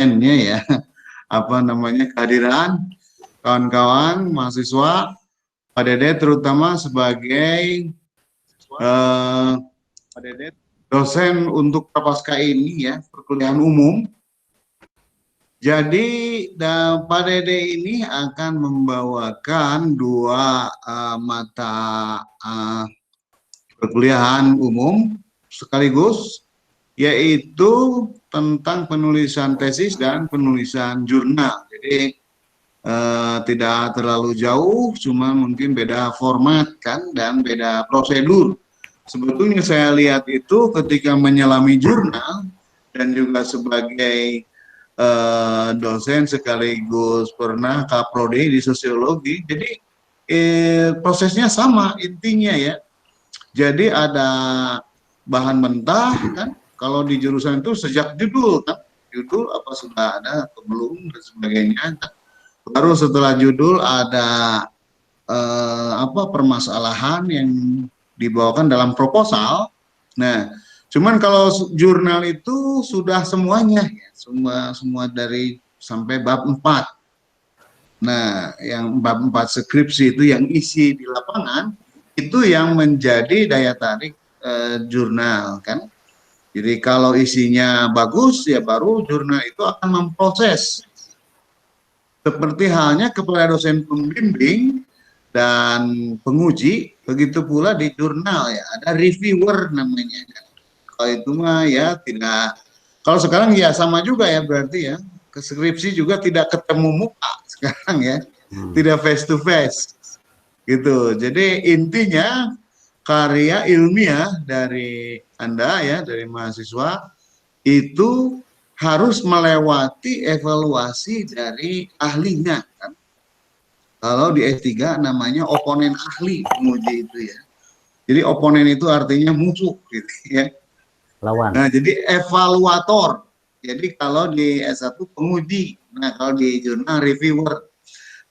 N-nya ya, apa namanya, kehadiran kawan-kawan mahasiswa Pak Dede terutama sebagai eh, dosen untuk prapaskah ini ya, perkuliahan umum. Jadi Pak Dede ini akan membawakan dua mata perkuliahan umum sekaligus, yaitu tentang penulisan tesis dan penulisan jurnal. Jadi tidak terlalu jauh, cuma mungkin beda format kan dan beda prosedur. Sebetulnya saya lihat itu ketika menyelami jurnal dan juga sebagai dosen sekaligus pernah kaprodi di sosiologi, jadi prosesnya sama intinya ya. Jadi ada bahan mentah kan, kalau di jurusan itu sejak judul kan, judul apa sudah ada atau belum dan sebagainya. Baru setelah judul ada permasalahan yang dibawakan dalam proposal. Nah, cuman kalau jurnal itu sudah semuanya, ya, semua dari sampai bab 4. Nah, yang bab 4 skripsi itu yang isi di lapangan, itu yang menjadi daya tarik jurnal kan. Jadi kalau isinya bagus, ya baru jurnal itu akan memproses. Seperti halnya kepada dosen pembimbing dan penguji, begitu pula di jurnal ya, ada reviewer namanya. Kalau itu mah ya tidak, kalau sekarang ya sama juga ya berarti ya, ke skripsi juga tidak ketemu muka sekarang ya, tidak face to face gitu. Jadi intinya karya ilmiah dari Anda ya, dari mahasiswa itu harus melewati evaluasi dari ahlinya kan. Kalau di S3 namanya oponen ahli penguji itu ya. Jadi oponen itu artinya musuh gitu ya. Lawan. Nah, jadi evaluator. Jadi kalau di S1 penguji, nah kalau di jurnal reviewer.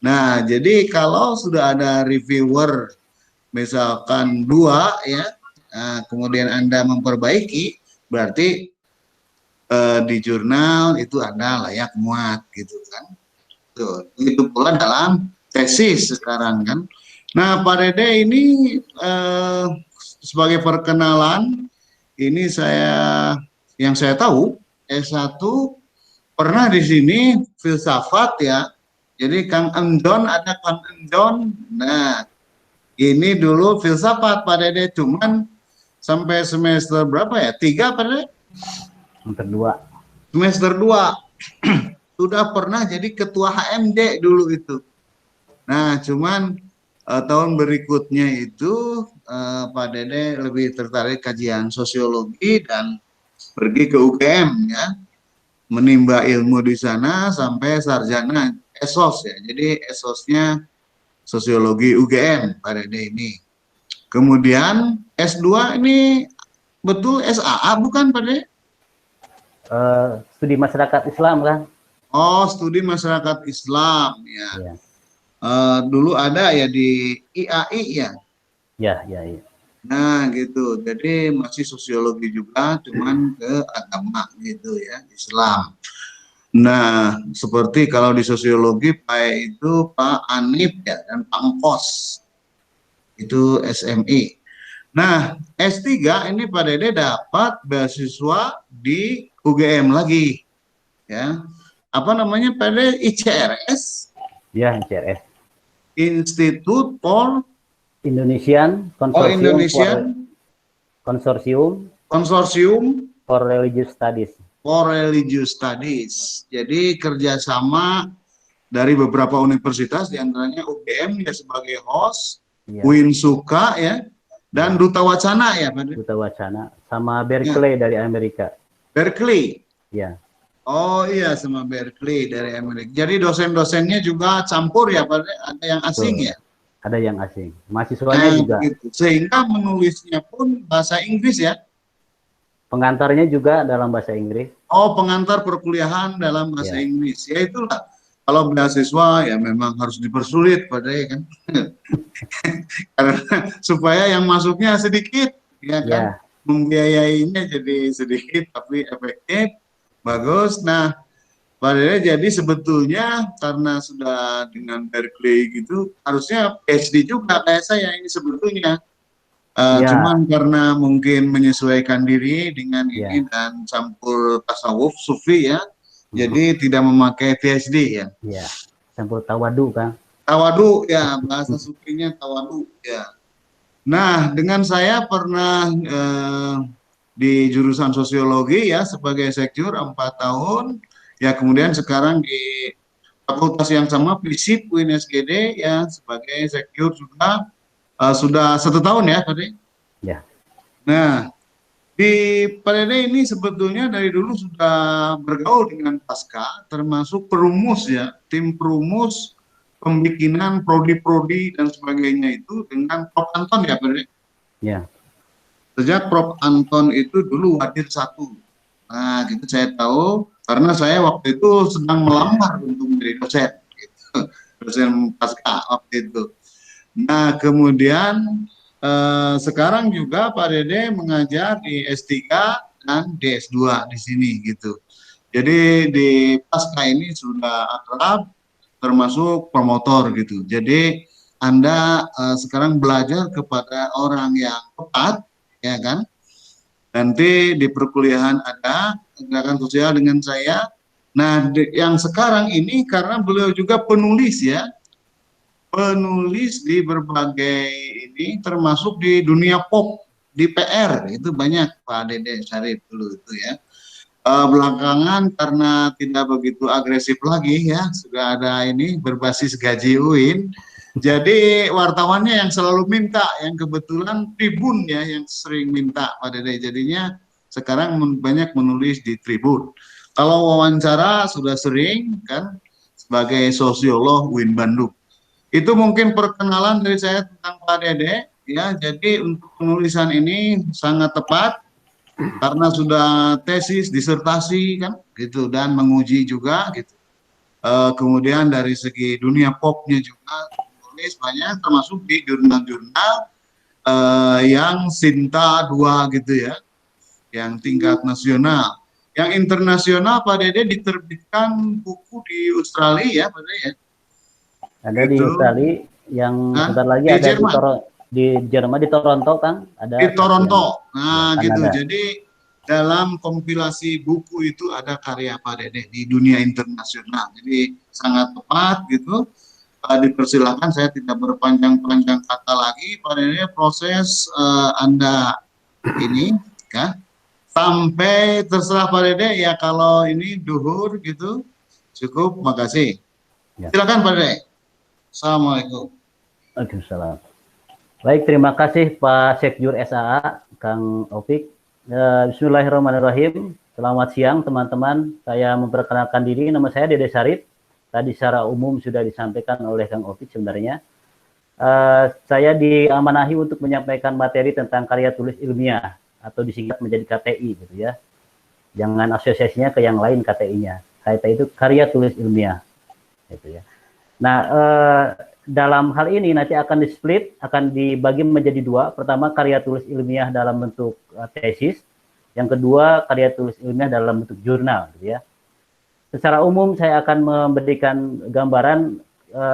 Nah, jadi kalau sudah ada reviewer misalkan 2 ya, nah, kemudian Anda memperbaiki, berarti di jurnal itu Anda layak muat gitu kan. Tuh, itu pula dalam tesis sekarang kan. Nah, Pak Dede ini sebagai perkenalan, ini yang saya tahu S1 pernah di sini filsafat ya. Jadi Kang Endon, ada Kang Endon. Nah, ini dulu filsafat Pak Dede, cuman sampai semester berapa ya? 3 Pak Dede? Semester 2. Semester 2 sudah pernah jadi ketua HMD dulu itu. Nah, cuman tahun berikutnya itu Pak Dede lebih tertarik kajian sosiologi dan pergi ke UGM ya, menimba ilmu di sana sampai sarjana esos ya. Jadi esosnya sosiologi UGM Pak Dede ini. Kemudian S2 ini betul SAA bukan Pak Dede? Studi masyarakat Islam kan? Oh, studi masyarakat Islam ya. Ya. Dulu ada ya di IAI ya. Ya. Nah gitu, jadi masih sosiologi juga, cuman ke agama gitu ya, Islam. Nah, seperti kalau di sosiologi Pak itu Pak Anip ya dan Pak Engkos, itu SMI. Nah, S3 ini Pak Dede dapat beasiswa di UGM lagi, ya. Apa namanya Pak Dede? ICRS? Ya, ICRS. Institute for Indonesian Consortium for Religious Studies. For Religious Studies. Jadi kerjasama dari beberapa universitas, diantaranya UGM ya sebagai host, ya. Uinsuka ya, dan ya. Duta Wacana ya, Pak. Duta Wacana sama Berkeley ya. Dari Amerika. Berkeley. Ya. Oh iya, sama Berkeley dari Amerika. Jadi dosen-dosennya juga campur ya, Pak. Ada yang asing. Betul. Ya. Ada yang asing. Mahasiswanya juga. Gitu. Sehingga menulisnya pun bahasa Inggris ya. Pengantarnya juga dalam bahasa Inggris. Oh, pengantar perkuliahan dalam bahasa Inggris. Ya itulah. Kalau beasiswa ya memang harus dipersulit Pak Dede kan. Karena supaya yang masuknya sedikit ya kan. Membiayainya jadi sedikit tapi efektif, bagus. Nah, Pak Dede, jadi sebetulnya karena sudah dengan Berkeley gitu, harusnya PhD juga kayak saya ini sebetulnya. Ya, Cuman karena mungkin menyesuaikan diri dengan ini ya. dan campur tasawuf, sufi ya, Mhm. jadi tidak memakai PhD ya. Ya, campur tawadu kan. Tawadu ya, bahasa sufinya tawadu ya. Nah, dengan saya pernah di jurusan sosiologi ya sebagai sekjur 4 tahun, ya kemudian sekarang di fakultas yang sama FISIP UIN-SGD ya sebagai sekjur juga sudah 1 tahun ya tadi. Ya, Nah, di Parede ini sebetulnya dari dulu sudah bergaul dengan Pasca, termasuk perumus ya, tim perumus pembikinan prodi-prodi dan sebagainya itu dengan Prof. Anton ya Parede. ya. Sejak Prof. Anton itu dulu hadir satu. Nah, gitu saya tahu karena saya waktu itu sedang melamar untuk menjadi dosen, gitu. Dosen Pasca waktu itu. Nah, kemudian sekarang juga Pak Dede mengajar di S3 dan di S2 di sini gitu. Jadi di Pasca ini sudah akrab termasuk promotor gitu. Jadi Anda sekarang belajar kepada orang yang tepat ya kan. Nanti di perkuliahan ada gerakan sosial dengan saya. Nah, yang sekarang ini karena beliau juga penulis ya, penulis di berbagai ini termasuk di dunia pop di PR itu banyak Pak Dede Syarif dulu itu ya. Belakangan karena tidak begitu agresif lagi ya sudah ada ini berbasis gaji UIN. Jadi wartawannya yang selalu minta, yang kebetulan Tribun ya yang sering minta Pak Dede. Jadinya sekarang banyak menulis di Tribun. Kalau wawancara sudah sering kan sebagai sosiolog UIN Bandung. Itu mungkin perkenalan dari saya tentang Pak Dede ya. Jadi untuk penulisan ini sangat tepat karena sudah tesis, disertasi kan gitu dan menguji juga gitu. Kemudian dari segi dunia popnya juga menulis banyak termasuk di jurnal-jurnal yang Sinta 2 gitu ya, yang tingkat nasional. Yang internasional Pak Dede diterbitkan buku di Australia ya Pak Dede ya. Ada di Gitu. Australia, yang Nah, sebentar lagi di ada Jerman. di Jerman, di Toronto Kang, Di ada satu yang Toronto. ya Nah, gitu. Kanada. Jadi dalam kompilasi buku itu ada karya Pak Dede di dunia internasional. Jadi sangat tepat gitu. Dipersilahkan saya tidak berpanjang-panjang kata lagi. Pak Dede proses Anda ini kan sampai terserah Pak Dede ya kalau ini duhur gitu. Cukup, makasih. Ya. Silakan Pak Dede. Assalamualaikum. Waalaikumsalam. Baik, terima kasih Pak Sekjur SAA, Kang Opik. Bismillahirrahmanirrahim. Selamat siang teman-teman. Saya memperkenalkan diri, nama saya Dede Syarif. Tadi secara umum sudah disampaikan oleh Kang Opik sebenarnya. Saya diamanahi untuk menyampaikan materi tentang karya tulis ilmiah atau disingkat menjadi KTI gitu ya. Jangan asosiasinya ke yang lain KTI-nya. KTI itu karya tulis ilmiah gitu ya. Nah, dalam hal ini nanti akan di-split, akan dibagi menjadi dua. Pertama, karya tulis ilmiah dalam bentuk tesis. Yang kedua, karya tulis ilmiah dalam bentuk jurnal. Gitu ya. Secara umum, saya akan memberikan gambaran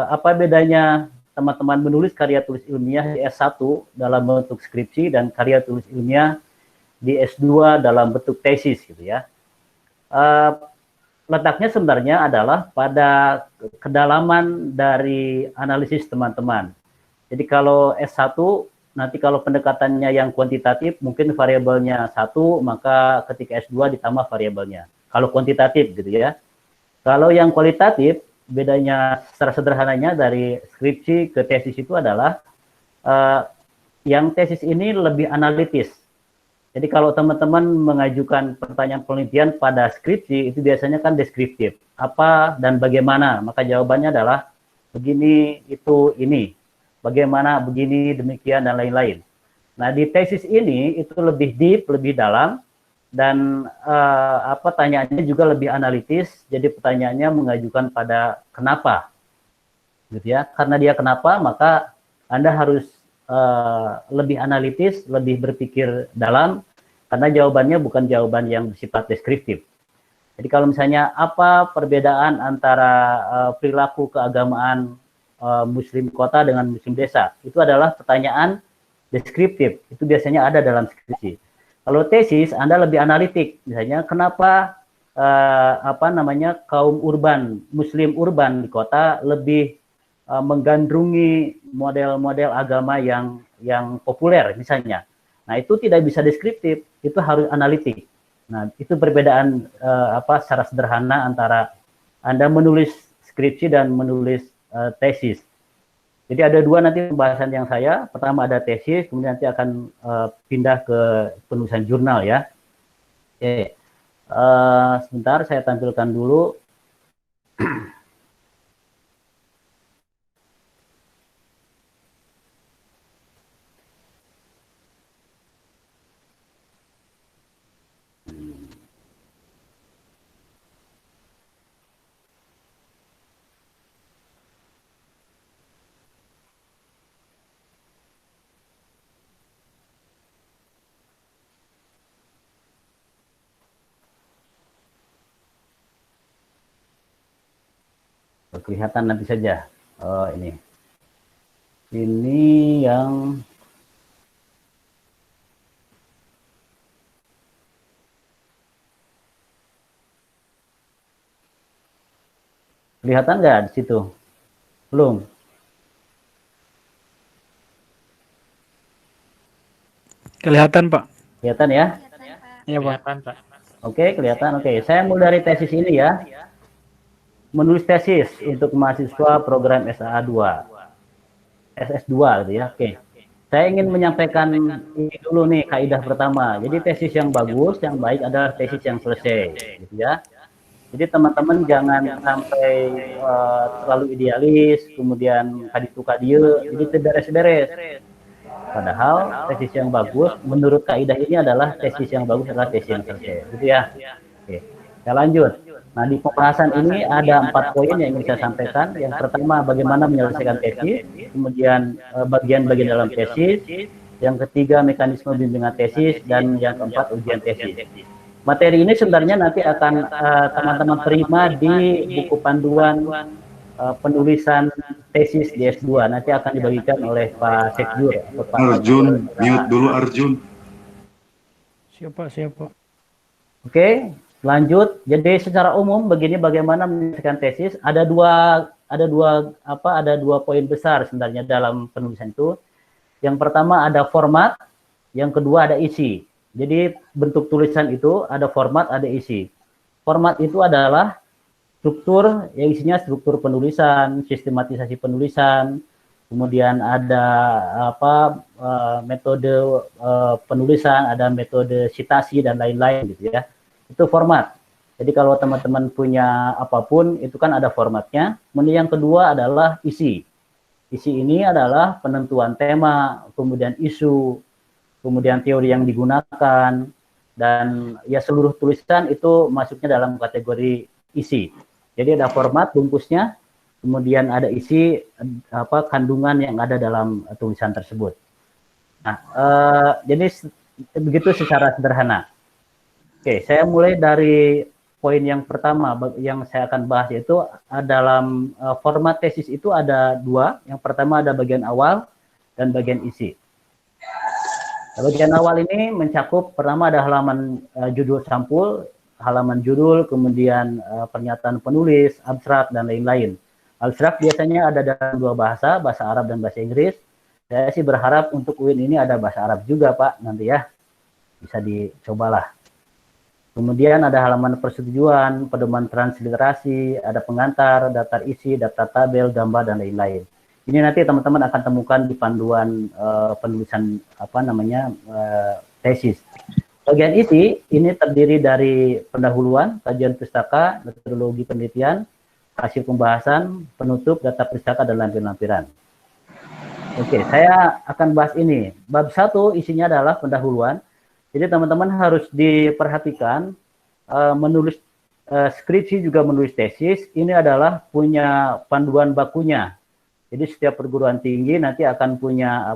apa bedanya teman-teman menulis karya tulis ilmiah di S1 dalam bentuk skripsi dan karya tulis ilmiah di S2 dalam bentuk tesis. Gitu ya. Letaknya sebenarnya adalah pada kedalaman dari analisis teman-teman. Jadi kalau S1, nanti kalau pendekatannya yang kuantitatif, mungkin variabelnya 1, maka ketika S2 ditambah variabelnya. Kalau kuantitatif gitu ya. Kalau yang kualitatif, bedanya secara sederhananya dari skripsi ke tesis itu adalah yang tesis ini lebih analitis. Jadi kalau teman-teman mengajukan pertanyaan penelitian pada skripsi, itu biasanya kan deskriptif. Apa dan bagaimana? Maka jawabannya adalah begini, itu, ini. Bagaimana, begini, demikian, dan lain-lain. Nah, di tesis ini itu lebih deep, lebih dalam, dan pertanyaannya juga lebih analitis. Jadi pertanyaannya mengajukan pada kenapa. Gitu ya. Karena dia kenapa, maka Anda harus lebih analitis, lebih berpikir dalam, karena jawabannya bukan jawaban yang bersifat deskriptif. Jadi kalau misalnya apa perbedaan antara perilaku keagamaan Muslim kota dengan Muslim desa, itu adalah pertanyaan deskriptif. Itu biasanya ada dalam skripsi. Kalau tesis, Anda lebih analitik. Misalnya, kenapa kaum urban, Muslim urban di kota lebih menggandrungi model-model agama yang populer, misalnya. Nah, itu tidak bisa deskriptif, itu harus analitik. Nah, itu perbedaan secara sederhana antara Anda menulis skripsi dan menulis tesis. Jadi ada dua nanti pembahasan yang saya, pertama ada tesis, kemudian nanti akan pindah ke penulisan jurnal ya. Oke, sebentar saya tampilkan dulu. Kelihatan nanti saja. Oh, ini yang kelihatan nggak di situ? Belum. Kelihatan, Pak. Kelihatan ya? Iya, Pak. Kelihatan, Pak. Oke, kelihatan. Oke, saya mulai dari tesis ini ya. Menulis tesis untuk mahasiswa program SA2. SS2 gitu ya. Oke. Saya ingin menyampaikan ini dulu nih kaidah pertama. Jadi tesis yang bagus, yang baik adalah tesis yang selesai, gitu ya. Jadi teman-teman jangan sampai terlalu idealis, kemudian kadituka dia, jadi beres-beres. Padahal tesis yang bagus, menurut kaidah ini adalah tesis yang bagus adalah tesis yang selesai, gitu ya. Oke, saya lanjut. Nah, di pembahasan ini ada 4 poin yang ingin saya sampaikan. Yang pertama, bagaimana menyelesaikan tesis, kemudian bagian-bagian dalam tesis, yang ketiga, mekanisme bimbingan tesis, dan yang keempat, ujian tesis. Materi ini sebenarnya nanti akan teman-teman terima di buku panduan penulisan tesis di S2. Nanti akan dibagikan oleh Pak Sekjur. Arjun, mute dulu Arjun. Siapa? Oke. Lanjut, jadi secara umum begini bagaimana menyelesaikan tesis. Ada dua poin besar sebenarnya dalam penulisan itu. Yang pertama ada format, yang kedua ada isi. Jadi bentuk tulisan itu ada format, ada isi. Format itu adalah struktur, yang isinya struktur penulisan, sistematisasi penulisan, kemudian ada metode penulisan, ada metode citasi dan lain-lain gitu ya. Itu format. Jadi kalau teman-teman punya apapun, itu kan ada formatnya. Kemudian yang kedua adalah isi. Isi ini adalah penentuan tema, kemudian isu, kemudian teori yang digunakan, dan ya seluruh tulisan itu masuknya dalam kategori isi. Jadi ada format bungkusnya, kemudian ada isi, kandungan yang ada dalam tulisan tersebut. Nah, jadi begitu secara sederhana. Oke, saya mulai dari poin yang pertama yang saya akan bahas, yaitu dalam format tesis itu ada dua. Yang pertama ada bagian awal dan bagian isi. Nah, bagian awal ini mencakup pertama ada halaman judul sampul, halaman judul, kemudian pernyataan penulis, abstrak, dan lain-lain. Abstrak biasanya ada dalam dua bahasa, bahasa Arab dan bahasa Inggris. Saya sih berharap untuk UIN ini ada bahasa Arab juga, Pak, nanti ya. Bisa dicobalah. Kemudian ada halaman persetujuan, pedoman transliterasi, ada pengantar, daftar isi, daftar tabel, gambar, dan lain-lain. Ini nanti teman-teman akan temukan di panduan penulisan tesis. Bagian isi ini terdiri dari pendahuluan, kajian pustaka, metodologi penelitian, hasil pembahasan, penutup, data pustaka, dan lampiran-lampiran. Oke, saya akan bahas ini. Bab 1 isinya adalah pendahuluan. Jadi teman-teman harus diperhatikan menulis skripsi juga menulis tesis ini adalah punya panduan bakunya. Jadi setiap perguruan tinggi nanti akan punya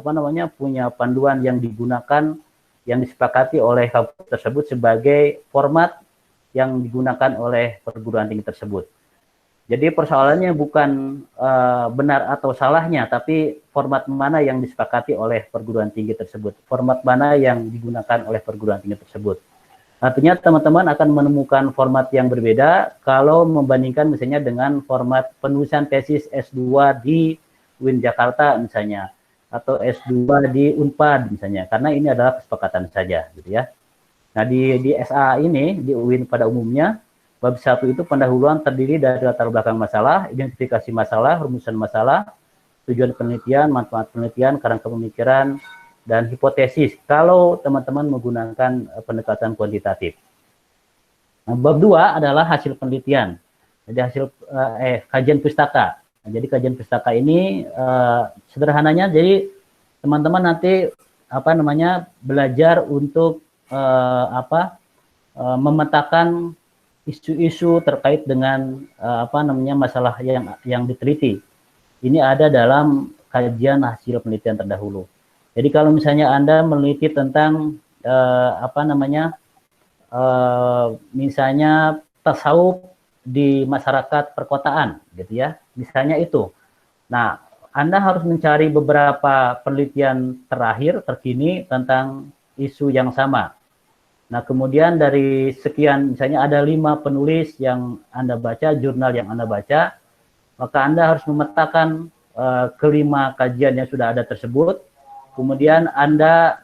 punya panduan yang digunakan yang disepakati oleh kampus tersebut sebagai format yang digunakan oleh perguruan tinggi tersebut. Jadi persoalannya bukan benar atau salahnya, tapi format mana yang disepakati oleh perguruan tinggi tersebut, format mana yang digunakan oleh perguruan tinggi tersebut. Artinya teman-teman akan menemukan format yang berbeda kalau membandingkan misalnya dengan format penulisan tesis S2 di UIN Jakarta misalnya, atau S2 di Unpad misalnya, karena ini adalah kesepakatan saja gitu ya. Nah di SA ini, di UIN pada umumnya, bab 1 itu pendahuluan terdiri dari latar belakang masalah, identifikasi masalah, rumusan masalah, tujuan penelitian, manfaat penelitian, kerangka pemikiran, dan hipotesis kalau teman-teman menggunakan pendekatan kuantitatif. Nah, bab 2 adalah hasil penelitian. Jadi hasil kajian pustaka. Nah, jadi kajian pustaka ini sederhananya jadi teman-teman nanti belajar untuk memetakan isu-isu terkait dengan masalah yang diteliti. Ini ada dalam kajian hasil penelitian terdahulu. Jadi kalau misalnya Anda meneliti tentang misalnya tasawuf di masyarakat perkotaan, gitu ya, misalnya itu. Nah, Anda harus mencari beberapa penelitian terakhir terkini tentang isu yang sama. Nah, kemudian dari sekian, misalnya ada 5 penulis yang Anda baca, jurnal yang Anda baca, maka Anda harus memetakan kelima kajian yang sudah ada tersebut. Kemudian Anda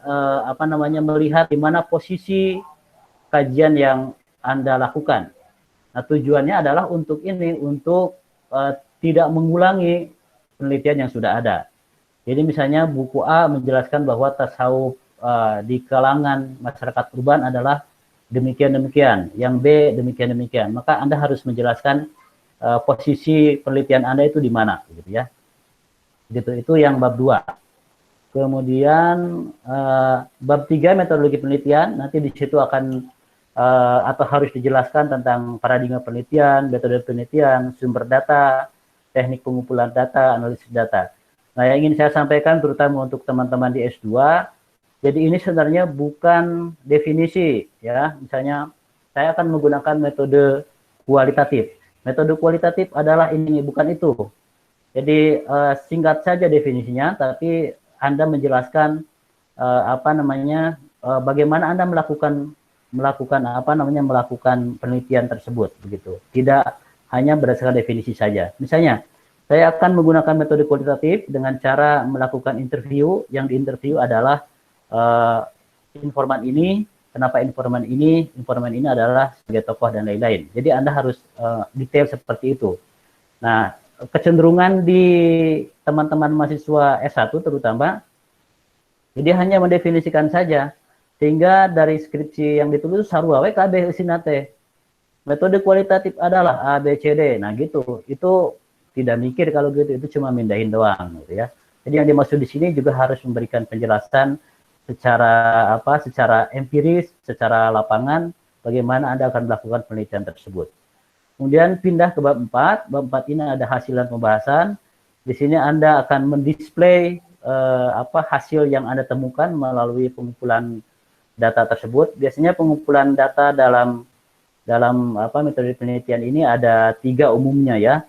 melihat di mana posisi kajian yang Anda lakukan. Nah, tujuannya adalah untuk tidak mengulangi penelitian yang sudah ada. Jadi misalnya buku A menjelaskan bahwa tasawuf di kalangan masyarakat urban adalah demikian-demikian, yang B demikian-demikian. Maka Anda harus menjelaskan posisi penelitian Anda itu di mana, gitu ya. Gitu, itu yang bab 2. Kemudian bab 3 metodologi penelitian, nanti di situ akan atau harus dijelaskan tentang paradigma penelitian, metode penelitian, sumber data, teknik pengumpulan data, analisis data. Nah, yang ingin saya sampaikan terutama untuk teman-teman di S2, jadi ini sebenarnya bukan definisi ya. Misalnya saya akan menggunakan metode kualitatif. Metode kualitatif adalah ini, bukan itu. Jadi singkat saja definisinya, tapi Anda menjelaskan bagaimana Anda melakukan penelitian tersebut begitu. Tidak hanya berdasarkan definisi saja. Misalnya, saya akan menggunakan metode kualitatif dengan cara melakukan interview. Yang diinterview adalah informan ini, kenapa informan ini adalah sebagai tokoh dan lain-lain. Jadi Anda harus detail seperti itu. Nah, kecenderungan di teman-teman mahasiswa S1 terutama, jadi hanya mendefinisikan saja, sehingga dari skripsi yang ditulis sarua KB sinate. Metode kualitatif adalah A, B, C, D. Nah gitu, itu tidak mikir kalau gitu, itu cuma mindahin doang gitu ya. Jadi yang dimaksud di sini juga harus memberikan penjelasan secara empiris, secara lapangan, bagaimana Anda akan melakukan penelitian tersebut. Kemudian pindah ke bab 4. Bab 4 ini ada hasil dan pembahasan. Di sini Anda akan mendisplay hasil yang Anda temukan melalui pengumpulan data tersebut. Biasanya pengumpulan data dalam metode penelitian ini ada 3 umumnya ya.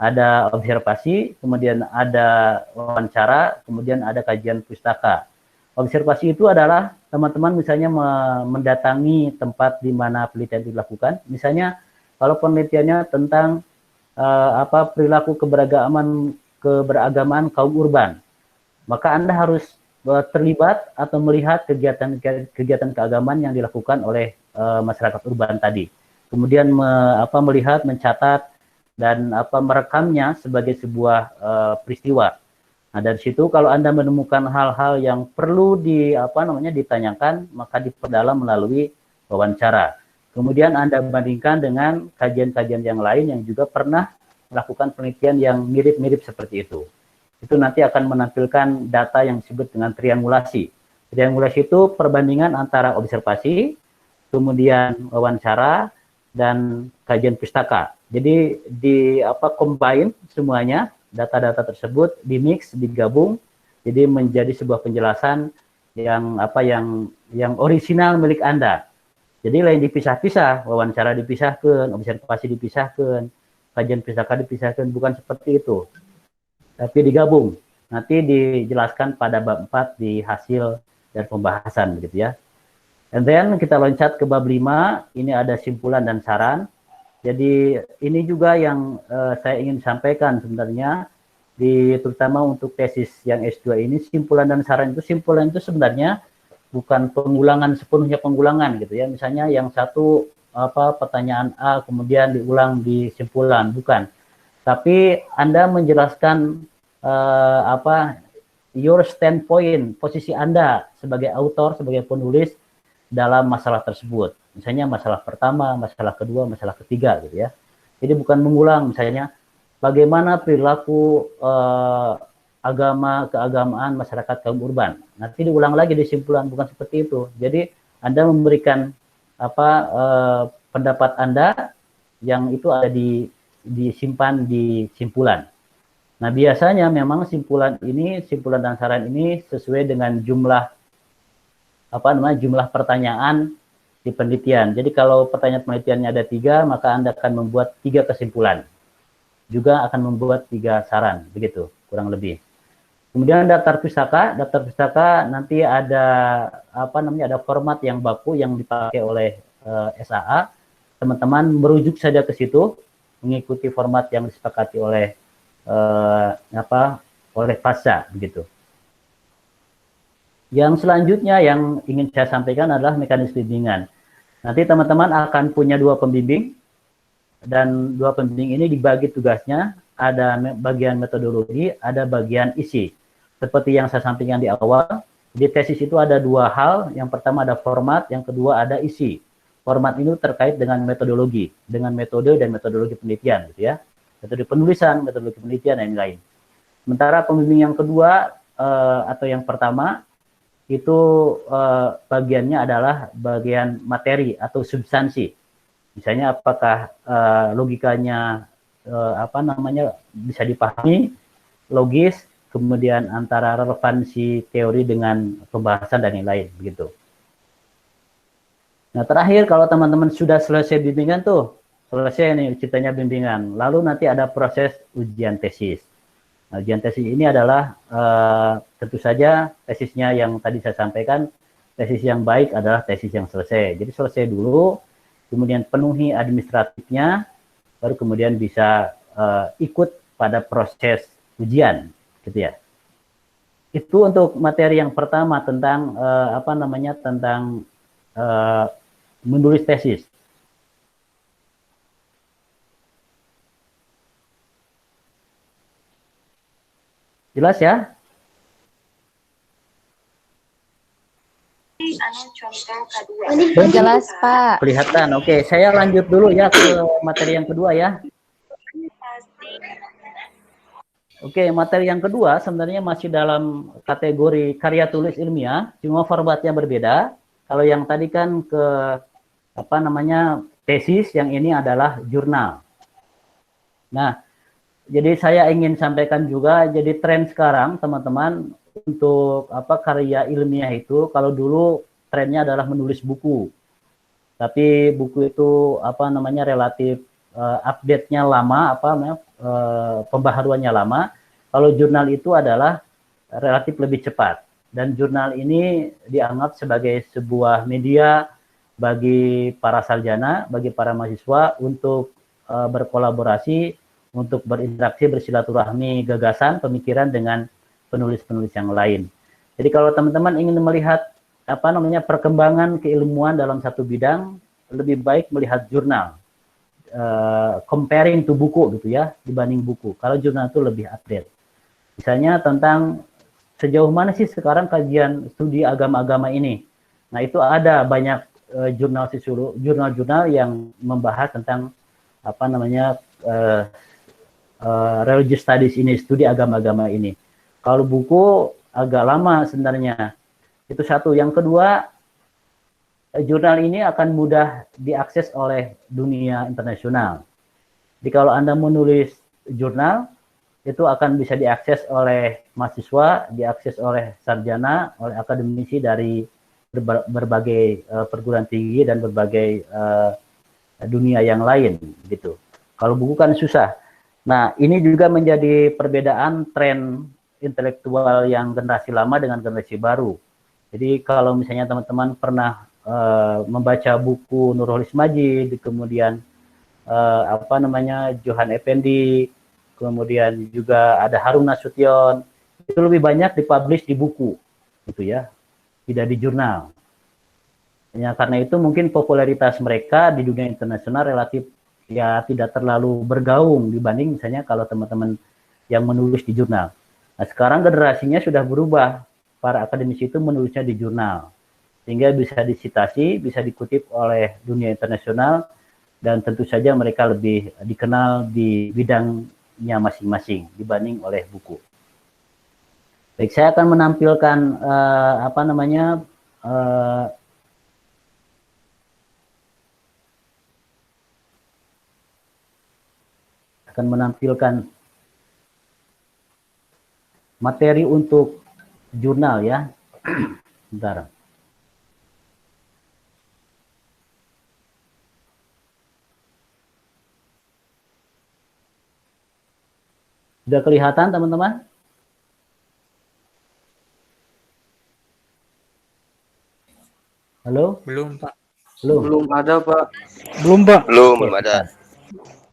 Ada observasi, kemudian ada wawancara, kemudian ada kajian pustaka. Observasi itu adalah teman-teman misalnya mendatangi tempat di mana penelitian dilakukan. Misalnya kalau penelitiannya tentang perilaku keberagaman kaum urban, maka Anda harus terlibat atau melihat kegiatan keagamaan yang dilakukan oleh masyarakat urban tadi. Kemudian melihat, mencatat, dan merekamnya sebagai sebuah peristiwa. Nah, dari situ kalau Anda menemukan hal-hal yang perlu ditanyakan, maka diperdalam melalui wawancara. Kemudian Anda bandingkan dengan kajian-kajian yang lain yang juga pernah melakukan penelitian yang mirip-mirip seperti itu. Itu nanti akan menampilkan data yang disebut dengan triangulasi. Triangulasi itu perbandingan antara observasi, kemudian wawancara, dan kajian pustaka. Jadi combine semuanya, data-data tersebut dimix, digabung, jadi menjadi sebuah penjelasan yang orisinal milik Anda. Jadi lain dipisah-pisah, wawancara dipisahkan, observasi dipisahkan, kajian pisahkan dipisahkan, bukan seperti itu. Tapi digabung. Nanti dijelaskan pada bab 4 di hasil dan pembahasan begitu ya. And then kita loncat ke bab 5, ini ada simpulan dan saran. Jadi ini juga yang saya ingin sampaikan sebenarnya, terutama untuk tesis yang S2 ini, simpulan dan saran itu, simpulan itu sebenarnya bukan pengulangan sepenuhnya pengulangan gitu ya. Misalnya yang satu pertanyaan A kemudian diulang di simpulan, bukan. Tapi Anda menjelaskan your standpoint, posisi Anda sebagai autor, sebagai penulis dalam masalah tersebut. Misalnya masalah pertama, masalah kedua, masalah ketiga gitu ya. Jadi bukan mengulang, misalnya bagaimana perilaku keagamaan masyarakat kaum urban. Nanti diulang lagi di simpulan, bukan seperti itu. Jadi Anda memberikan pendapat Anda yang itu ada disimpan di simpulan. Nah, biasanya memang simpulan dan saran ini sesuai dengan jumlah pertanyaan di penelitian. Jadi kalau pertanyaan penelitiannya ada 3, maka Anda akan membuat 3 kesimpulan. Juga akan membuat 3 saran, begitu kurang lebih. Kemudian daftar pustaka nanti ada ada format yang baku yang dipakai oleh SAA. Teman-teman merujuk saja ke situ, mengikuti format yang disepakati oleh FASA begitu. Yang selanjutnya yang ingin saya sampaikan adalah mekanisme bimbingan. Nanti teman-teman akan punya 2 pembimbing, dan 2 pembimbing ini dibagi tugasnya, ada bagian metodologi, ada bagian isi. Seperti yang saya sampaikan di awal, di tesis itu ada 2 hal. Yang pertama ada format, yang kedua ada isi. Format ini terkait dengan metodologi, dengan metode dan metodologi penelitian, gitu ya. Metode penulisan, metodologi penelitian, dan lain-lain. Sementara pembimbing yang kedua atau yang pertama itu bagiannya adalah bagian materi atau substansi. Misalnya apakah logikanya bisa dipahami, logis, kemudian antara relevansi teori dengan pembahasan dan lain-lain begitu. Nah, terakhir kalau teman-teman sudah selesai bimbingan tuh, selesai nih ceritanya bimbingan, lalu nanti ada proses ujian tesis. Nah, ujian tesis ini adalah tentu saja tesisnya yang tadi saya sampaikan, tesis yang baik adalah tesis yang selesai. Jadi selesai dulu, kemudian penuhi administratifnya, baru kemudian bisa ikut pada proses ujian, gitu ya. Itu untuk materi yang pertama tentang tentang menulis tesis. Jelas ya? Jelas, Pak. Kelihatan. Oke, saya lanjut dulu ya ke materi yang kedua ya. Oke, materi yang kedua sebenarnya masih dalam kategori karya tulis ilmiah, cuma formatnya berbeda. Kalau yang tadi kan ke tesis, yang ini adalah jurnal. Nah, jadi saya ingin sampaikan juga, jadi tren sekarang teman-teman untuk karya ilmiah itu, kalau dulu trennya adalah menulis buku. Tapi buku itu relatif update-nya lama, pembaharuannya lama. Kalau jurnal itu adalah relatif lebih cepat. Dan jurnal ini dianggap sebagai sebuah media bagi para sarjana, bagi para mahasiswa untuk berkolaborasi, untuk berinteraksi, bersilaturahmi gagasan, pemikiran dengan penulis-penulis yang lain. Jadi kalau teman-teman ingin melihat perkembangan keilmuan dalam satu bidang, lebih baik melihat jurnal. Comparing to buku gitu ya, dibanding buku. Kalau jurnal itu lebih update. Misalnya tentang sejauh mana sih sekarang kajian studi agama-agama ini. Nah, itu ada banyak jurnal-jurnal yang membahas tentang religious studies ini, studi agama-agama ini. Kalau buku agak lama sebenarnya. Itu satu. Yang kedua, jurnal ini akan mudah diakses oleh dunia internasional. Jadi kalau Anda menulis jurnal, itu akan bisa diakses oleh mahasiswa, diakses oleh sarjana, oleh akademisi dari berbagai perguruan tinggi dan berbagai dunia yang lain gitu. Kalau buku kan susah. Nah, ini juga menjadi perbedaan tren intelektual yang generasi lama dengan generasi baru. Jadi kalau misalnya teman-teman pernah membaca buku Nurholis Majid, kemudian Johan Effendi, kemudian juga ada Harun Nasution, itu lebih banyak dipublish di buku, gitu ya, tidak di jurnal. Ya, karena itu mungkin popularitas mereka di dunia internasional relatif ya tidak terlalu bergaung dibanding misalnya kalau teman-teman yang menulis di jurnal. Nah, sekarang generasinya sudah berubah, para akademisi itu menulisnya di jurnal, sehingga bisa disitasi, bisa dikutip oleh dunia internasional, dan tentu saja mereka lebih dikenal di bidangnya masing-masing dibanding oleh buku. Baik, saya akan menampilkan materi untuk jurnal ya. Bentar. Sudah kelihatan teman-teman? Halo? Belum, Pak. Belum? Belum ada, Pak. Belum, Pak. Belum ada.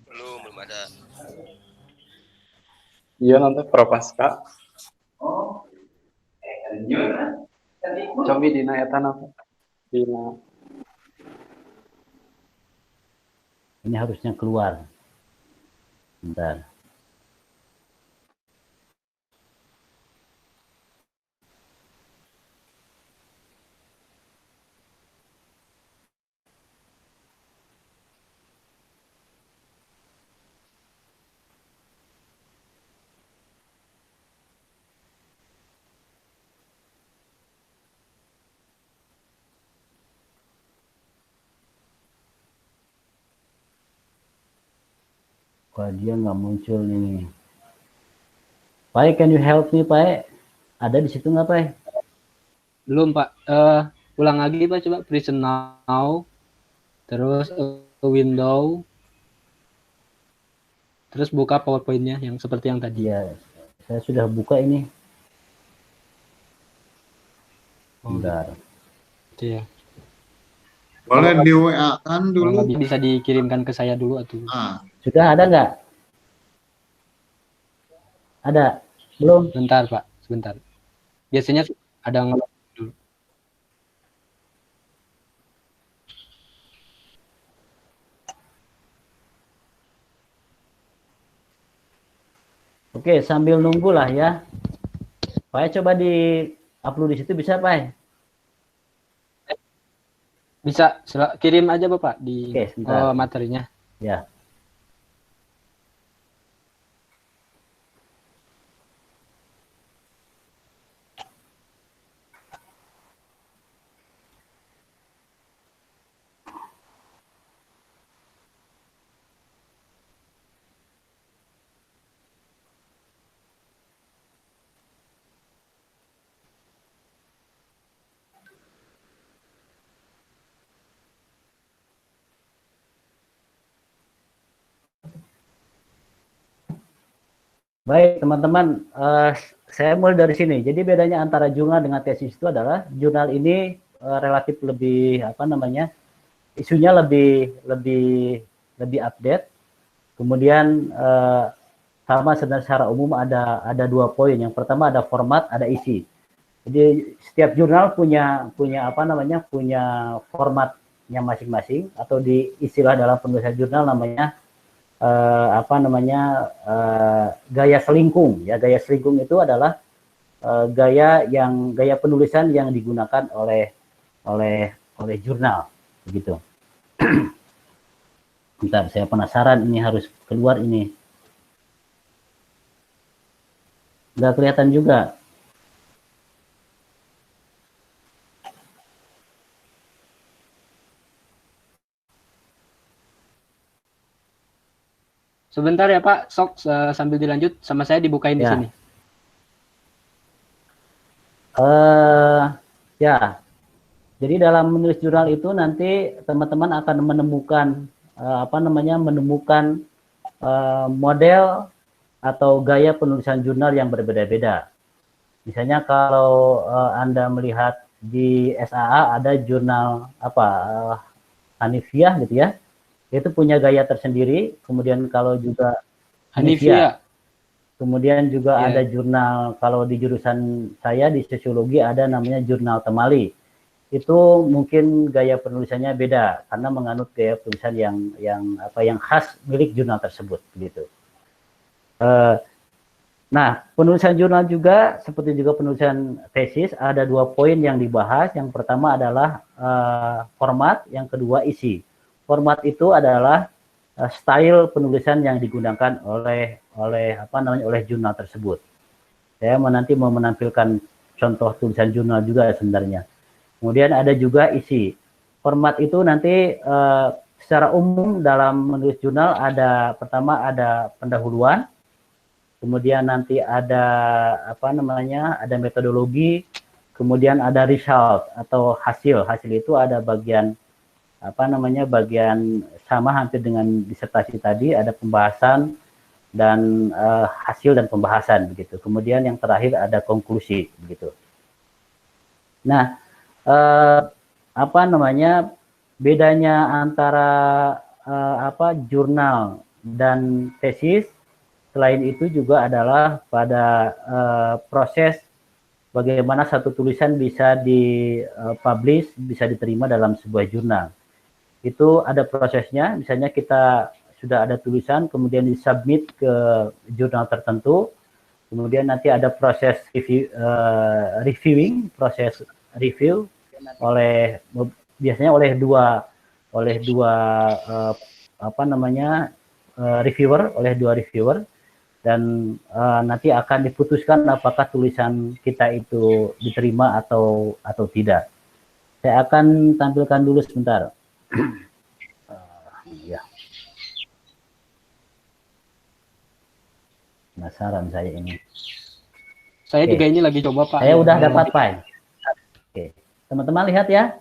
Belum ada. Iya nanti Prapaska. Cobi dina eta apa? Dina. Ini harusnya keluar. Bentar. Kok dia nggak muncul nih? Pak, can you help me, Pak? Ada di situ nggak, Pak? Belum, Pak. Ulang lagi, Pak. Coba present now. Terus window. Terus buka PowerPoint-nya yang seperti yang tadi. Ya, saya sudah buka ini. Bentar. Iya. Boleh di WA-kan dulu. Bisa dikirimkan ke saya dulu atau? Sudah ada nggak? Ada? Belum? Bentar, Pak. Sebentar. Biasanya ada dulu. Oke, sambil nunggu lah ya. Pak, coba di-upload di situ bisa, Pak? Bisa kirim aja, Bapak, di materinya. Ya. Baik, teman-teman, saya mulai dari sini. Jadi bedanya antara jurnal dengan tesis itu adalah jurnal ini relatif lebih isunya lebih update. Kemudian sama secara umum ada dua poin. Yang pertama ada format, ada isi. Jadi setiap jurnal punya formatnya masing-masing, atau di istilah dalam penulisan jurnal namanya gaya selingkung ya. Gaya selingkung itu adalah gaya penulisan yang digunakan oleh jurnal begitu. Bentar, saya penasaran, ini harus keluar ini. Nggak kelihatan juga. Sebentar ya, Pak. Sok sambil dilanjut sama saya dibukain di sini. Ya. Jadi dalam menulis jurnal itu nanti teman-teman akan menemukan menemukan model atau gaya penulisan jurnal yang berbeda-beda. Misalnya kalau Anda melihat di SAA ada jurnal Hanifiyah gitu ya, itu punya gaya tersendiri. Kemudian kalau juga Hanifiyah. Kemudian juga ada jurnal, kalau di jurusan saya di sosiologi ada namanya jurnal Temali. Itu mungkin gaya penulisannya beda karena menganut gaya penulisan yang khas milik jurnal tersebut gitu. Nah, penulisan jurnal juga seperti juga penulisan tesis ada 2 poin yang dibahas. Yang pertama adalah format, yang kedua isi. Format itu adalah style penulisan yang digunakan oleh jurnal tersebut. Saya nanti mau menampilkan contoh tulisan jurnal juga sebenarnya. Kemudian ada juga isi. Format itu nanti secara umum dalam menulis jurnal pertama ada pendahuluan, kemudian nanti ada ada metodologi, kemudian ada result atau hasil. Hasil itu ada bagian bagian sama hampir dengan disertasi tadi, ada pembahasan dan hasil dan pembahasan begitu. Kemudian yang terakhir ada konklusi begitu. Nah, bedanya antara jurnal dan tesis selain itu juga adalah pada proses bagaimana satu tulisan bisa dipublish, bisa diterima dalam sebuah jurnal. Itu ada prosesnya, misalnya kita sudah ada tulisan kemudian disubmit ke jurnal tertentu, kemudian nanti ada proses reviewing, proses review biasanya oleh dua reviewer dan nanti akan diputuskan apakah tulisan kita itu diterima atau tidak. Saya akan tampilkan dulu sebentar. Ya. Penasaran saya ini. Saya juga ini lagi coba Pak. Saya udah dapat file. Oke, teman-teman lihat ya.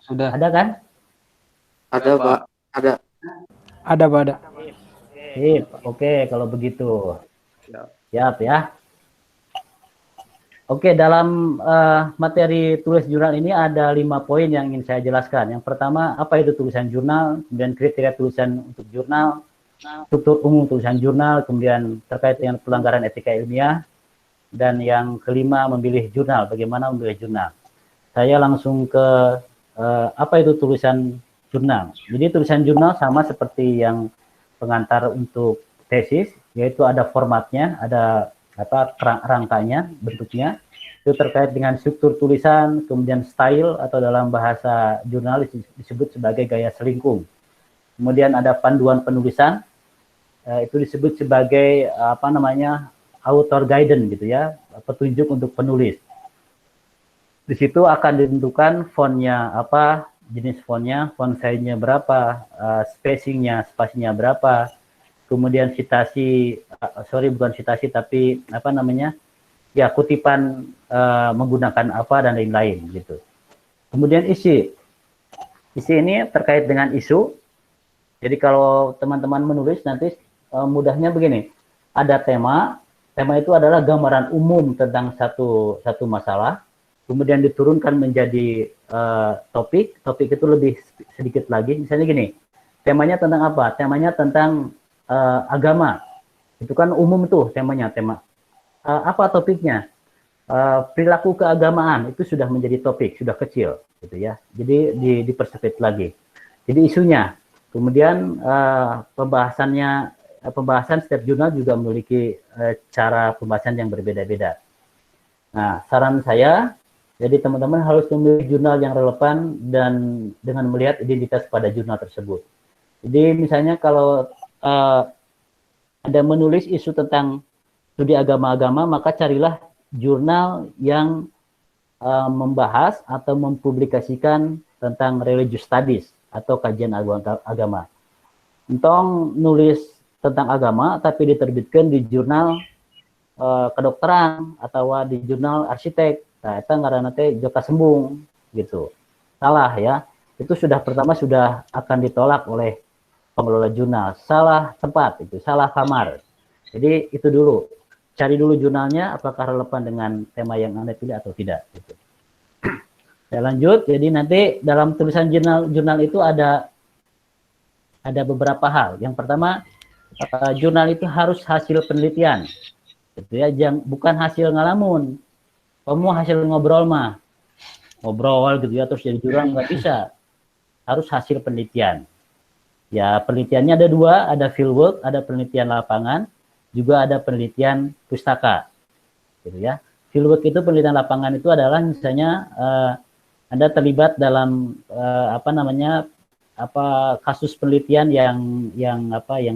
Sudah. Ada kan? Ada Pak, ada. Ada Pak, ada. Sip. Oke, kalau begitu. Siap ya. Oke, dalam materi tulis jurnal ini ada 5 poin yang ingin saya jelaskan. Yang pertama, apa itu tulisan jurnal, kemudian kriteria tulisan untuk jurnal, struktur umum tulisan jurnal, kemudian terkait dengan pelanggaran etika ilmiah, dan yang kelima memilih jurnal, bagaimana memilih jurnal. Saya langsung ke apa itu tulisan jurnal. Jadi tulisan jurnal sama seperti yang pengantar untuk tesis, yaitu ada formatnya, ada rangkanya, bentuknya. Itu terkait dengan struktur tulisan, kemudian style atau dalam bahasa jurnalis disebut sebagai gaya selingkung. Kemudian ada panduan penulisan, itu disebut sebagai author guidance gitu ya, petunjuk untuk penulis. Di situ akan ditentukan fontnya apa, jenis fontnya, font size-nya berapa, spacingnya berapa, kemudian kutipan menggunakan apa dan lain-lain gitu. Kemudian isi ini terkait dengan isu. Jadi kalau teman-teman menulis nanti mudahnya begini, ada tema itu adalah gambaran umum tentang satu masalah, kemudian diturunkan menjadi topik itu lebih sedikit lagi. Misalnya gini, temanya tentang apa? Temanya tentang agama, itu kan umum tuh tema. Apa topiknya? Perilaku keagamaan, itu sudah menjadi topik, sudah kecil gitu ya. Jadi dipersempit lagi. Jadi isunya, kemudian pembahasan setiap jurnal juga memiliki cara pembahasan yang berbeda-beda. Nah, saran saya, jadi teman-teman harus memilih jurnal yang relevan dan dengan melihat identitas pada jurnal tersebut. Jadi misalnya kalau Anda menulis isu tentang studi agama-agama, maka carilah jurnal yang membahas atau mempublikasikan tentang religious studies atau kajian agama. Entong nulis tentang agama tapi diterbitkan di jurnal kedokteran atau di jurnal arsitek, Nah, itu ngaranna teh joka sembung gitu. Salah ya. Itu sudah pertama sudah akan ditolak oleh pengelola jurnal. Salah tempat itu, salah kamar. Jadi itu dulu. Cari dulu jurnalnya apakah relevan dengan tema yang Anda pilih atau tidak gitu. Saya lanjut. Jadi nanti dalam tulisan jurnal itu ada beberapa hal. Yang pertama, jurnal itu harus hasil penelitian. Gitu ya, bukan hasil ngalamun. Kamu hasil ngobrol mah. Ngobrol gitu ya terus jadi jurnal nggak bisa. Harus hasil penelitian. Ya, penelitiannya ada dua, ada fieldwork, ada penelitian lapangan, juga ada penelitian pustaka. Gitu ya. Fieldwork itu penelitian lapangan itu adalah misalnya Anda terlibat dalam kasus penelitian yang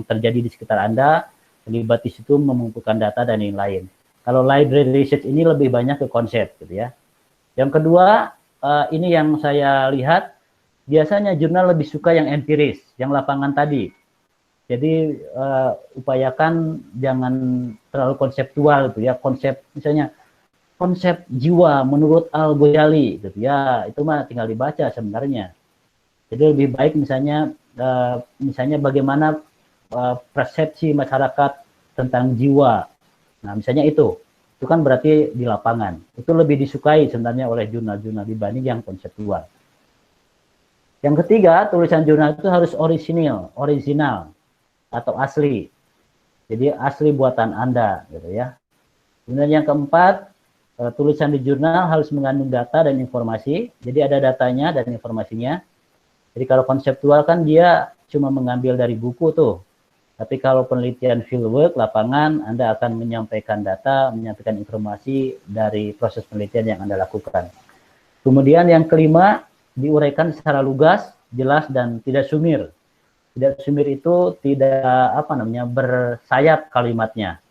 terjadi di sekitar Anda, terlibat di situ mengumpulkan data dan lain-lain. Kalau library research ini lebih banyak ke konsep gitu ya. Yang kedua, ini yang saya lihat biasanya jurnal lebih suka yang empiris, yang lapangan tadi. Jadi upayakan jangan terlalu konseptual gitu ya. Konsep misalnya konsep jiwa menurut Al-Ghazali gitu ya, itu mah tinggal dibaca sebenarnya. Jadi lebih baik misalnya bagaimana persepsi masyarakat tentang jiwa. Nah, misalnya itu kan berarti di lapangan. Itu lebih disukai sebenarnya oleh jurnal-jurnal dibanding yang konseptual. Yang ketiga, tulisan jurnal itu harus original atau asli. Jadi asli buatan Anda gitu ya. Kemudian yang keempat, tulisan di jurnal harus mengandung data dan informasi. Jadi ada datanya dan informasinya. Jadi kalau konseptual kan dia cuma mengambil dari buku tuh. Tapi kalau penelitian fieldwork, lapangan, Anda akan menyampaikan data, menyampaikan informasi dari proses penelitian yang Anda lakukan. Kemudian yang kelima, diuraikan secara lugas, jelas, dan tidak sumir. Tidak sumir itu tidak bersayap kalimatnya.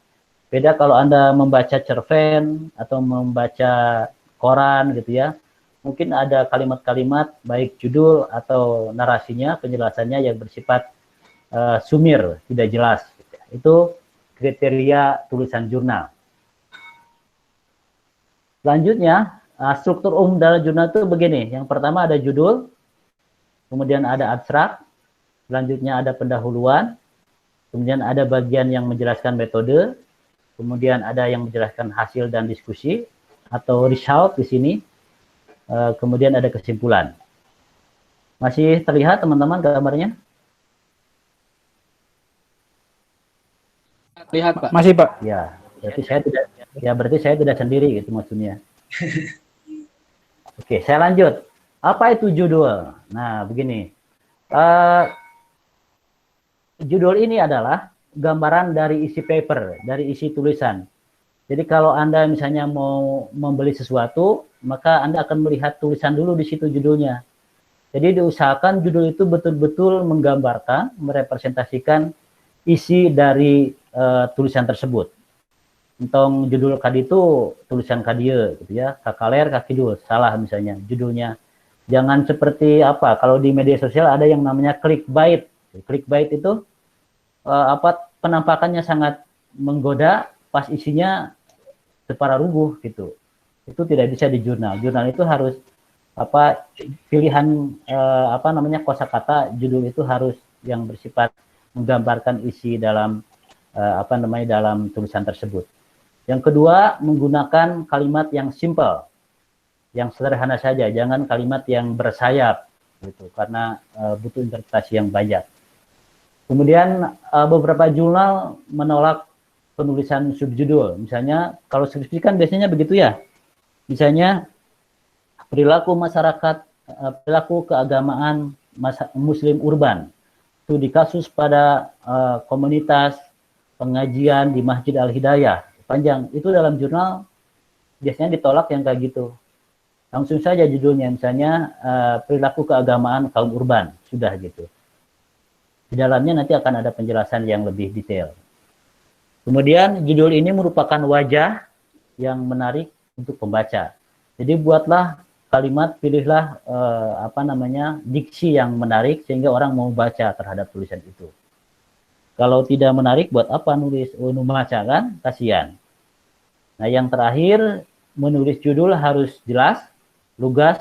Beda kalau Anda membaca cerpen atau membaca koran gitu ya. Mungkin ada kalimat-kalimat baik judul atau narasinya, penjelasannya yang bersifat sumir, tidak jelas. Itu kriteria tulisan jurnal. Selanjutnya, struktur umum dalam jurnal itu begini. Yang pertama ada judul, kemudian ada abstrak, selanjutnya ada pendahuluan, kemudian ada bagian yang menjelaskan metode, kemudian ada yang menjelaskan hasil dan diskusi, atau result di sini, kemudian ada kesimpulan. Masih terlihat teman-teman gambarnya? Lihat, Pak. Masih, Pak. Ya, berarti saya tidak sendiri gitu maksudnya. Oke, saya lanjut. Apa itu judul? Nah, begini. Judul ini adalah gambaran dari isi paper, dari isi tulisan. Jadi kalau Anda misalnya mau membeli sesuatu, maka Anda akan melihat tulisan dulu di situ judulnya. Jadi diusahakan judul itu betul-betul menggambarkan, merepresentasikan isi dari tulisan tersebut. Tentang judul kadi itu tulisan kadieu gitu ya, kakaler kakidul, salah misalnya judulnya. Jangan seperti kalau di media sosial ada yang namanya clickbait. Clickbait itu penampakannya sangat menggoda, pas isinya separuh gitu. Itu tidak bisa di jurnal. Jurnal itu harus pilihan kosakata judul itu harus yang bersifat menggambarkan isi dalam dalam tulisan tersebut. Yang kedua, menggunakan kalimat yang simple, yang sederhana saja, jangan kalimat yang bersayap gitu, karena butuh interpretasi yang banyak. Kemudian beberapa jurnal menolak penulisan subjudul. Misalnya kalau skripsi kan biasanya begitu ya. Misalnya perilaku masyarakat, perilaku keagamaan Muslim urban. Itu di kasus pada komunitas pengajian di Masjid Al-Hidayah. Panjang. Itu dalam jurnal biasanya ditolak yang kayak gitu. Langsung saja judulnya misalnya perilaku keagamaan kaum urban. Sudah gitu. Di dalamnya nanti akan ada penjelasan yang lebih detail. Kemudian judul ini merupakan wajah yang menarik untuk pembaca. Jadi buatlah kalimat, pilihlah diksi yang menarik sehingga orang mau baca terhadap tulisan itu. Kalau tidak menarik, buat apa nulis? Membaca kan? Kasihan. Nah, yang terakhir menulis judul harus jelas, lugas,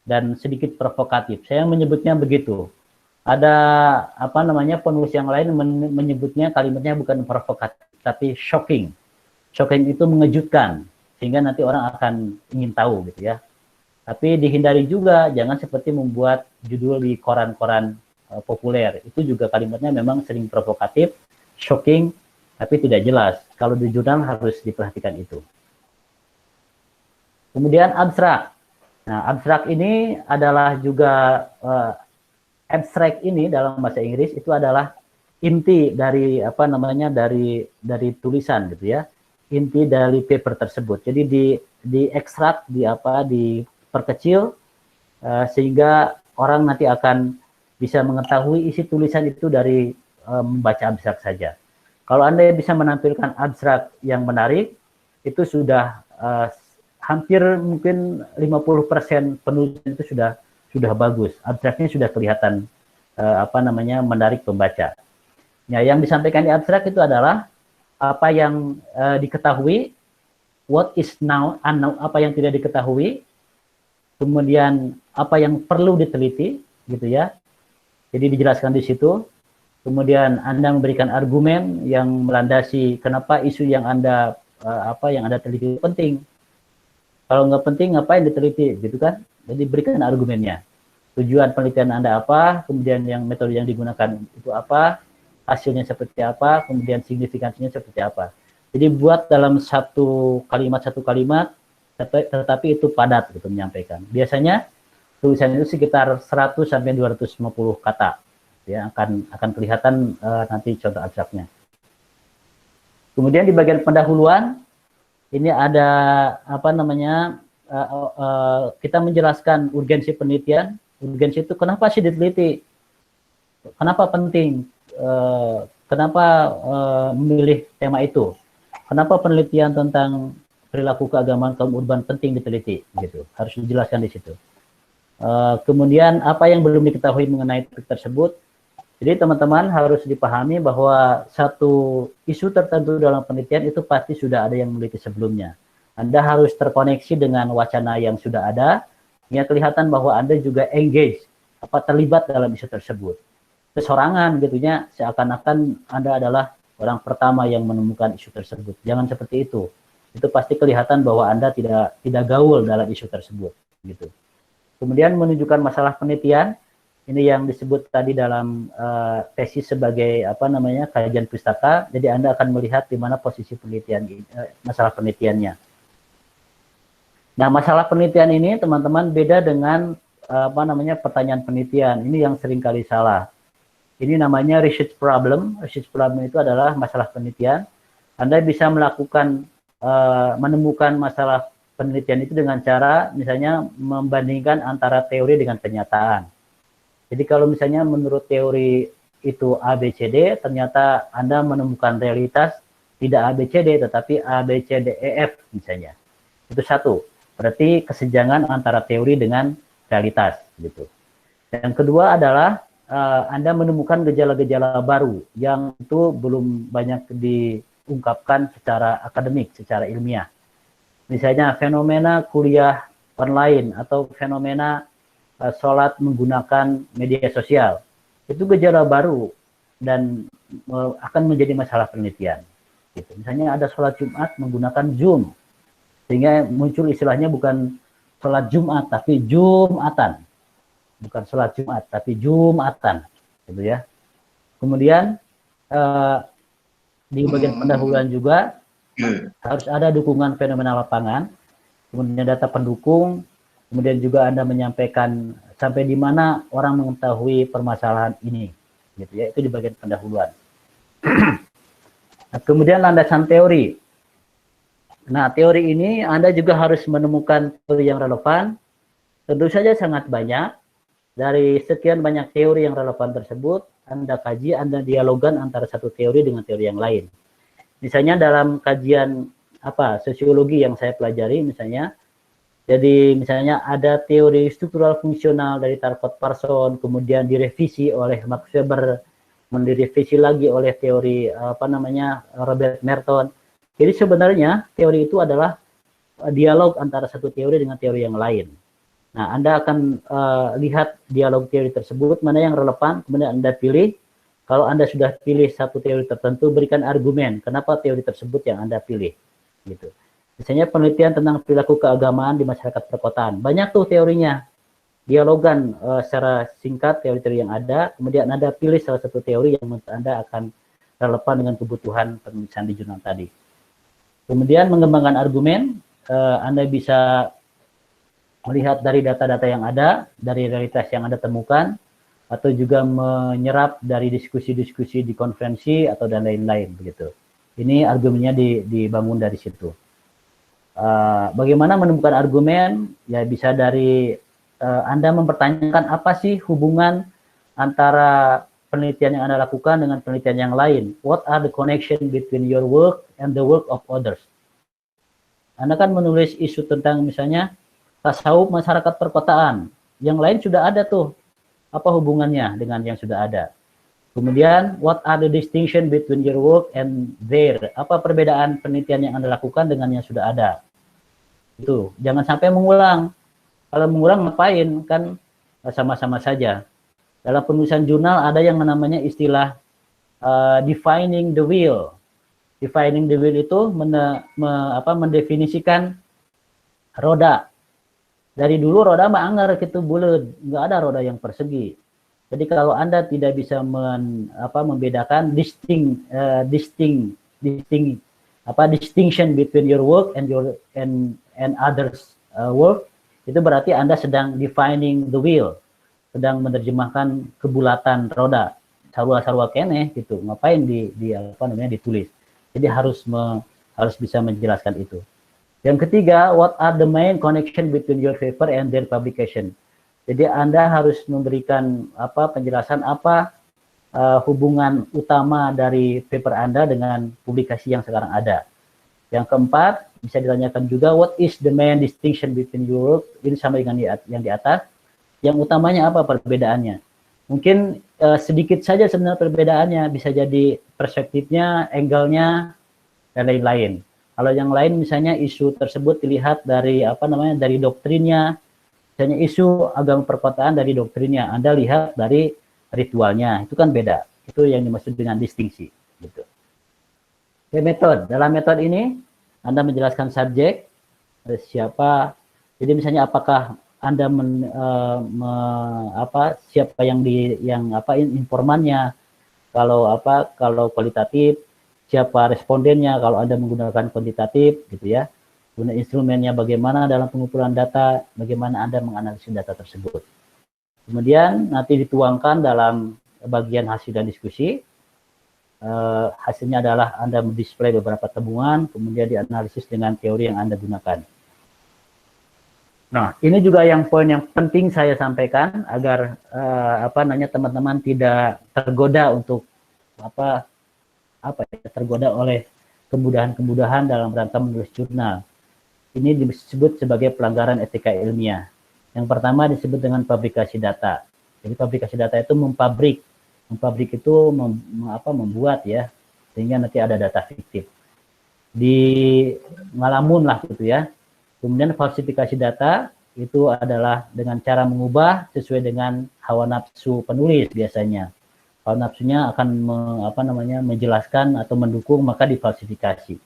dan sedikit provokatif. Saya menyebutnya begitu. Ada apa namanya penulis yang lain menyebutnya kalimatnya bukan provokatif, tapi shocking. Shocking itu mengejutkan, sehingga nanti orang akan ingin tahu gitu ya. Tapi dihindari juga, jangan seperti membuat judul di koran-koran populer. Itu juga kalimatnya memang sering provokatif, shocking, tapi tidak jelas. Kalau di jurnal harus diperhatikan itu. Kemudian abstrak. Nah, abstrak ini adalah juga abstract ini dalam bahasa Inggris itu adalah inti dari apa namanya dari tulisan gitu ya, inti dari paper tersebut. Jadi di ekstrak, diperkecil sehingga orang nanti akan bisa mengetahui isi tulisan itu dari membaca abstrak saja. Kalau Anda bisa menampilkan abstrak yang menarik, itu sudah hampir mungkin 50% penulisan itu sudah bagus, abstraknya sudah kelihatan menarik pembaca. Ya, yang disampaikan di abstrak itu adalah apa yang diketahui, what is now unknown, apa yang tidak diketahui, kemudian apa yang perlu diteliti, gitu ya. Jadi dijelaskan di situ. Kemudian Anda memberikan argumen yang melandasi kenapa isu yang Anda teliti itu penting. Kalau nggak penting, ngapain diteliti, gitu kan? Jadi berikan argumennya. Tujuan penelitian Anda apa, kemudian yang metode yang digunakan itu apa, hasilnya seperti apa, kemudian signifikansinya seperti apa. Jadi buat dalam satu kalimat, tetapi itu padat gitu menyampaikan. Biasanya tulisan itu sekitar 100 sampai 250 kata. Ya, akan kelihatan nanti contoh abstraknya. Kemudian di bagian pendahuluan ini ada kita menjelaskan urgensi penelitian. Urgensi itu kenapa sih diteliti? Kenapa penting? Kenapa memilih tema itu? Kenapa penelitian tentang perilaku keagamaan kaum urban penting diteliti? Gitu. Harus dijelaskan di situ. Kemudian apa yang belum diketahui mengenai topik tersebut? Jadi teman-teman harus dipahami bahwa satu isu tertentu dalam penelitian itu pasti sudah ada yang meneliti sebelumnya. Anda harus terkoneksi dengan wacana yang sudah ada, ya kelihatan bahwa Anda juga engage, terlibat dalam isu tersebut. Kesorangan gitunya, seakan-akan Anda adalah orang pertama yang menemukan isu tersebut. Jangan seperti itu. Itu pasti kelihatan bahwa Anda tidak gaul dalam isu tersebut, gitu. Kemudian menunjukkan masalah penelitian, ini yang disebut tadi dalam tesis sebagai kajian pustaka. Jadi Anda akan melihat di mana posisi penelitian, masalah penelitiannya. Nah, masalah penelitian ini teman-teman beda dengan pertanyaan penelitian. Ini yang sering kali salah. Ini namanya research problem. Research problem itu adalah masalah penelitian. Anda bisa menemukan masalah penelitian itu dengan cara misalnya membandingkan antara teori dengan kenyataan. Jadi kalau misalnya menurut teori itu ABCD, ternyata Anda menemukan realitas tidak ABCD tetapi ABCDEF misalnya. Itu satu. Berarti kesenjangan antara teori dengan realitas gitu. Yang kedua adalah Anda menemukan gejala-gejala baru yang itu belum banyak diungkapkan secara akademik, secara ilmiah. Misalnya fenomena kuliah online atau fenomena sholat menggunakan media sosial. Itu gejala baru dan akan menjadi masalah penelitian. Gitu. Misalnya ada sholat Jumat menggunakan Zoom. Sehingga muncul istilahnya bukan sholat Jumat, tapi Jumatan. Bukan sholat Jumat, tapi Jumatan. Gitu ya. Kemudian di bagian pendahuluan juga harus ada dukungan fenomena lapangan, kemudian data pendukung, kemudian juga Anda menyampaikan sampai di mana orang mengetahui permasalahan ini. Gitu ya, itu di bagian pendahuluan. Nah, kemudian landasan teori. Nah, teori ini Anda juga harus menemukan teori yang relevan. Tentu saja sangat banyak. Dari sekian banyak teori yang relevan tersebut, Anda kaji, Anda dialogkan antara satu teori dengan teori yang lain. Misalnya dalam kajian sosiologi yang saya pelajari misalnya, jadi misalnya ada teori struktural fungsional dari Tarkot Parson, kemudian direvisi oleh Max Weber, direvisi lagi oleh teori Robert Merton. Jadi sebenarnya teori itu adalah dialog antara satu teori dengan teori yang lain. Nah, Anda akan lihat dialog teori tersebut, mana yang relevan, kemudian Anda pilih. Kalau Anda sudah pilih satu teori tertentu, berikan argumen kenapa teori tersebut yang Anda pilih. Gitu. Misalnya penelitian tentang perilaku keagamaan di masyarakat perkotaan. Banyak tuh teorinya. Dialogan secara singkat teori-teori yang ada, kemudian Anda pilih salah satu teori yang menurut Anda akan relevan dengan kebutuhan penulisan di jurnal tadi. Kemudian mengembangkan argumen, Anda bisa melihat dari data-data yang ada, dari realitas yang Anda temukan, atau juga menyerap dari diskusi-diskusi di konferensi atau dan lain-lain begitu. Ini argumennya dibangun dari situ. Bagaimana menemukan argumen? Ya bisa dari Anda mempertanyakan apa sih hubungan antara penelitian yang Anda lakukan dengan penelitian yang lain. What are the connection between your work and the work of others? Anda kan menulis isu tentang misalnya tasawuf masyarakat perkotaan. Yang lain sudah ada tuh. Apa hubungannya dengan yang sudah ada? Kemudian, what are the distinction between your work and their? Apa perbedaan penelitian yang Anda lakukan dengan yang sudah ada? Itu. Jangan sampai mengulang. Kalau mengulang ngapain? Kan sama-sama saja. Dalam penulisan jurnal ada yang namanya istilah defining the wheel. Defining the wheel itu mendefinisikan roda. Dari dulu roda mah anggar gitu bulat, nggak ada roda yang persegi. Jadi kalau Anda tidak bisa membedakan distinction between your work and others work, itu berarti Anda sedang defining the wheel, sedang menerjemahkan kebulatan roda. Sarua-sarua keneh gitu, ngapain ditulis. Jadi harus bisa menjelaskan itu. Yang ketiga, what are the main connection between your paper and their publication? Jadi Anda harus memberikan penjelasan hubungan utama dari paper Anda dengan publikasi yang sekarang ada. Yang keempat, bisa ditanyakan juga what is the main distinction between your work? Ini sama dengan yang di atas. Yang utamanya apa perbedaannya? Mungkin sedikit saja sebenarnya perbedaannya, bisa jadi perspektifnya, angle-nya, dan lain-lain. Kalau yang lain misalnya isu tersebut dilihat dari dari doktrinnya, misalnya isu agama perkotaan dari doktrinnya, Anda lihat dari ritualnya, itu kan beda. Itu yang dimaksud dengan distingsi. Gitu. Oke, metode. Dalam metode ini Anda menjelaskan subjek, siapa. Jadi misalnya apakah Anda siapa yang informannya, kalau kualitatif, siapa respondennya kalau Anda menggunakan kuantitatif gitu ya. Kemudian instrumennya bagaimana dalam pengumpulan data, bagaimana Anda menganalisis data tersebut. Kemudian nanti dituangkan dalam bagian hasil dan diskusi. Hasilnya adalah Anda mendisplay beberapa temuan, kemudian dianalisis dengan teori yang Anda gunakan. Nah, ini juga yang poin yang penting saya sampaikan agar teman-teman tidak tergoda untuk tergoda oleh kemudahan-kemudahan dalam rangka menulis jurnal. Ini disebut sebagai pelanggaran etika ilmiah. Yang pertama disebut dengan publikasi data. Jadi publikasi data itu mempabrik itu membuat ya, sehingga nanti ada data fiktif. Di ngalamun lah gitu ya. Kemudian falsifikasi data itu adalah dengan cara mengubah sesuai dengan hawa nafsu penulis biasanya. Hawa nafsunya akan menjelaskan atau mendukung, maka difalsifikasi.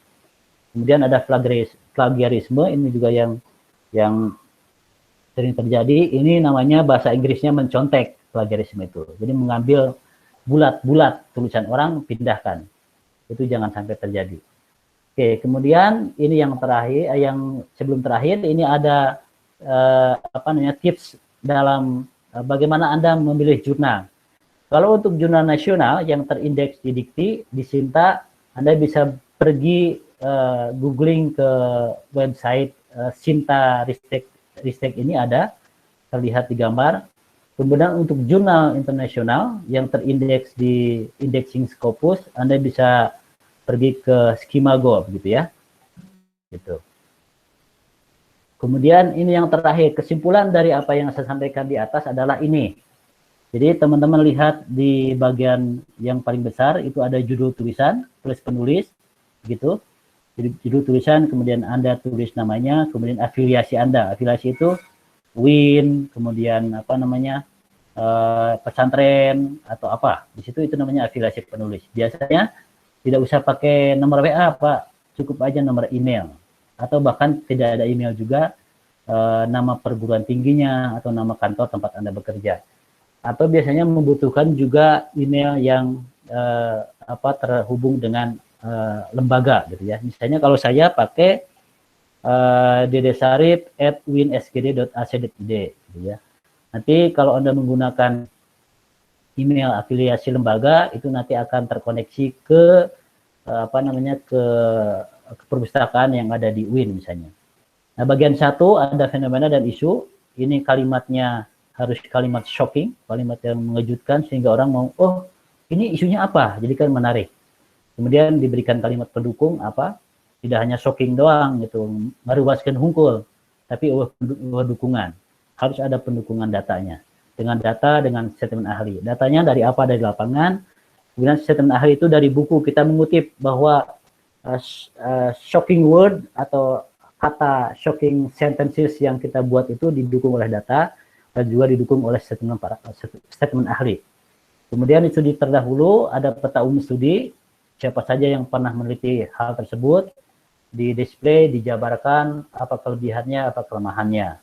Kemudian ada plagiarisme, ini juga yang sering terjadi. Ini namanya bahasa Inggrisnya mencontek, plagiarisme itu. Jadi mengambil bulat-bulat tulisan orang, pindahkan. Itu jangan sampai terjadi. Oke, kemudian ini yang terakhir, yang sebelum terakhir, ini ada tips dalam bagaimana Anda memilih jurnal. Kalau untuk jurnal nasional yang terindeks di Dikti, di Sinta, Anda bisa pergi googling ke website Sinta Ristek ini ada, terlihat di gambar. Kemudian untuk jurnal internasional yang terindeks di Indexing Scopus, Anda bisa pergi ke Schema.gov gitu ya. Gitu. Kemudian ini yang terakhir, kesimpulan dari apa yang saya sampaikan di atas adalah ini. Jadi teman-teman lihat di bagian yang paling besar itu ada judul tulisan, tulis penulis, gitu. Jadi judul tulisan, kemudian Anda tulis namanya, kemudian afiliasi Anda. Afiliasi itu WIN, kemudian apa namanya, pesantren atau apa. Di situ itu namanya afiliasi penulis. Biasanya tidak usah pakai nomor WA, Pak. Cukup aja nomor email. Atau bahkan tidak ada email juga, nama perguruan tingginya atau nama kantor tempat Anda bekerja. Atau biasanya membutuhkan juga email yang terhubung dengan lembaga gitu ya. Misalnya kalau saya pakai ddesarip@winsgd.ac.id gitu ya. Nanti kalau Anda menggunakan email afiliasi lembaga, itu nanti akan terkoneksi ke ke perpustakaan yang ada di UIN misalnya. Nah, bagian 1 ada fenomena dan isu. Ini kalimatnya harus kalimat shocking, kalimat yang mengejutkan sehingga orang mau, oh, ini isunya apa? Jadi kan menarik. Kemudian diberikan kalimat pendukung apa? Tidak hanya shocking doang gitu, ngaruwaskeun hungkul, tapi dukungan. Harus ada pendukungan datanya. Dengan data, dengan statement ahli. Datanya dari apa? Dari lapangan. Kemudian statement ahli itu dari buku. Kita mengutip bahwa shocking word atau kata shocking sentences yang kita buat itu didukung oleh data dan juga didukung oleh statement ahli. Kemudian itu terdahulu ada peta umum studi, siapa saja yang pernah meneliti hal tersebut, di display, dijabarkan apa kelebihannya, apa kelemahannya.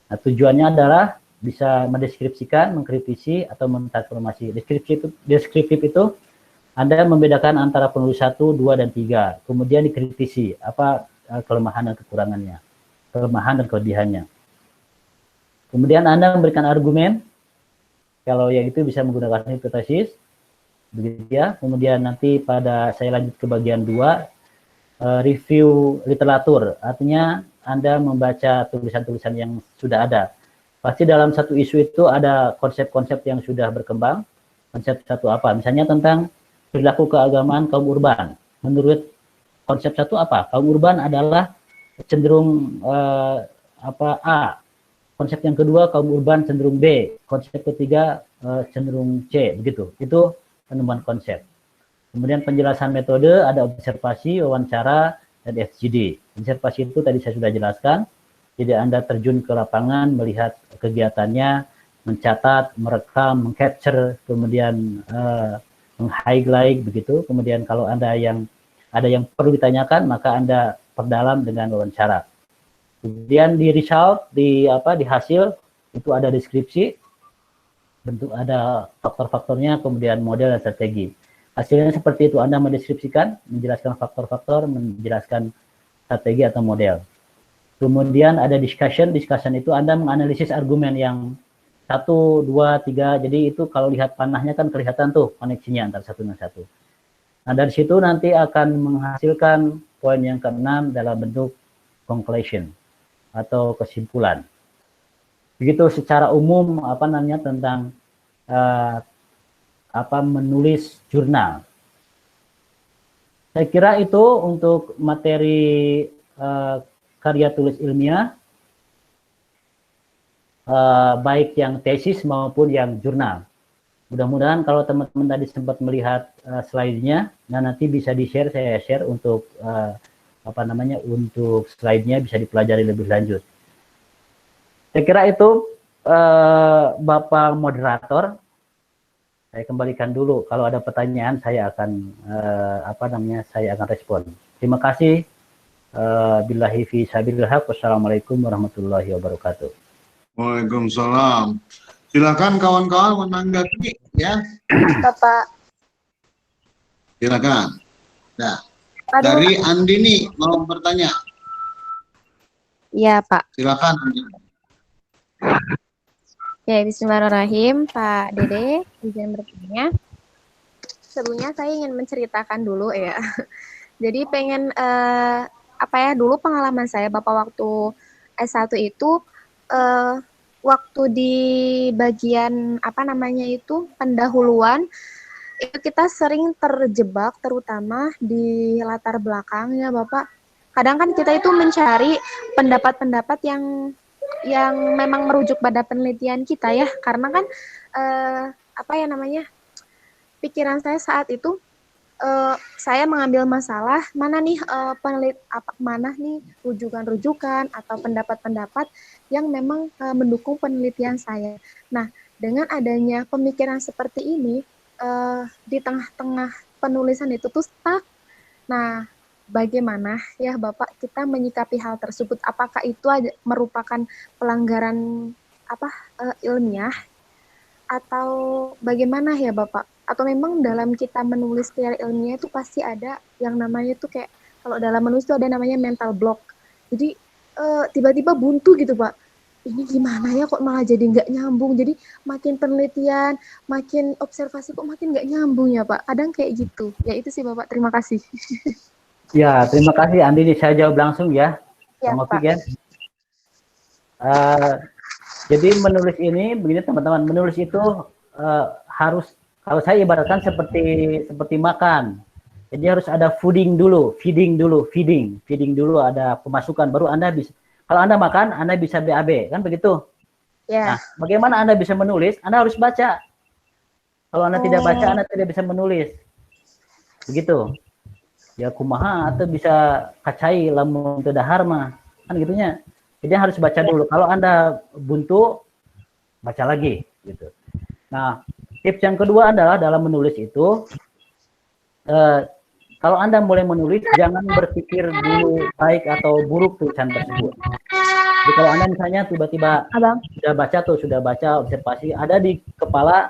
Nah, tujuannya adalah bisa mendeskripsikan, mengkritisi, atau mentransformasi. Deskriptif itu Anda membedakan antara penulis 1, 2, dan 3. Kemudian dikritisi, apa kelemahan dan kekurangannya, kelemahan dan kelebihannya. Kemudian Anda memberikan argumen, kalau yang itu bisa menggunakan hipotesis, begitu ya. Kemudian nanti saya lanjut ke bagian 2, review literatur, artinya Anda membaca tulisan-tulisan yang sudah ada. Pasti dalam satu isu itu ada konsep-konsep yang sudah berkembang. Konsep satu apa? Misalnya tentang perilaku keagamaan kaum urban. Menurut konsep satu apa? Kaum urban adalah cenderung A. Konsep yang kedua, kaum urban cenderung B. Konsep ketiga cenderung C. Begitu. Itu penemuan konsep. Kemudian penjelasan metode, ada observasi, wawancara, dan FGD. Observasi itu tadi saya sudah jelaskan. Jadi Anda terjun ke lapangan, melihat kegiatannya, mencatat, merekam, mengcapture, kemudian meng-highlight begitu. Kemudian kalau ada yang perlu ditanyakan, maka Anda perdalam dengan wawancara. Kemudian di result, di hasil itu ada deskripsi, bentuk ada faktor-faktornya, kemudian model dan strategi. Hasilnya seperti itu, Anda mendeskripsikan, menjelaskan faktor-faktor, menjelaskan strategi atau model. Kemudian ada discussion itu Anda menganalisis argumen yang 1, 2, 3, jadi itu kalau lihat panahnya kan kelihatan tuh koneksinya antara satu dengan satu. Nah dari situ nanti akan menghasilkan poin yang ke-6 dalam bentuk conclusion atau kesimpulan. Begitu secara umum tentang menulis jurnal. Saya kira itu untuk materi karya tulis ilmiah, baik yang tesis maupun yang jurnal. Mudah-mudahan kalau teman-teman tadi sempat melihat slide-nya, nah nanti bisa di-share, saya share untuk untuk slide-nya bisa dipelajari lebih lanjut. Saya kira itu Bapak moderator, saya kembalikan dulu. Kalau ada pertanyaan saya akan saya akan respon. Terima kasih. Billahi fi sabilillah. Wassalamualaikum warahmatullahi wabarakatuh. Waalaikumsalam. Silakan kawan-kawan menanggapi ya. Bapak. Silakan. Nah, dari Andini mau bertanya. Iya, Pak. Silakan Andini. Ya, bismillahirrahmanirrahim, Pak Dede, izin bertanya. Sebelumnya saya ingin menceritakan dulu ya. Jadi pengen dulu pengalaman saya Bapak waktu S1 itu waktu di bagian pendahuluan itu kita sering terjebak terutama di latar belakang ya Bapak. Kadang kan kita itu mencari pendapat-pendapat yang memang merujuk pada penelitian kita ya, karena kan pikiran saya saat itu saya mengambil masalah mana nih mana nih rujukan-rujukan atau pendapat-pendapat yang memang mendukung penelitian saya. Nah, dengan adanya pemikiran seperti ini di tengah-tengah penulisan itu tuh stuck. Nah, bagaimana ya Bapak kita menyikapi hal tersebut? Apakah itu merupakan pelanggaran ilmiah atau bagaimana ya Bapak? Atau memang dalam kita menulis secara ilmiah itu pasti ada yang namanya tuh kayak kalau dalam menulis itu ada namanya mental block. Jadi tiba-tiba buntu gitu Pak. Ini gimana ya kok malah jadi nggak nyambung. Jadi makin penelitian, makin observasi kok makin nggak nyambung ya Pak. Kadang kayak gitu. Ya itu sih Bapak. Terima kasih. Ya, terima kasih Andini. Saya jawab langsung ya. Ya Pak. Ya. Jadi menulis ini begini teman-teman. Menulis itu harus, kalau saya ibaratkan seperti makan. Jadi harus ada feeding dulu ada pemasukan baru Anda bisa. Kalau Anda makan, Anda bisa BAB, kan begitu? Ya. Nah, bagaimana Anda bisa menulis? Anda harus baca. Kalau Anda tidak baca, Anda tidak bisa menulis. Begitu. Ya kumaha atau bisa kacai lamun teu dahar mah. Kan gitunya. Jadi harus baca dulu. Kalau Anda buntu, baca lagi gitu. Nah, tips yang kedua adalah dalam menulis itu, kalau Anda mulai menulis, jangan berpikir dulu baik atau buruk tulisan tersebut. Jadi kalau Anda misalnya tiba-tiba sudah baca observasi, ada di kepala,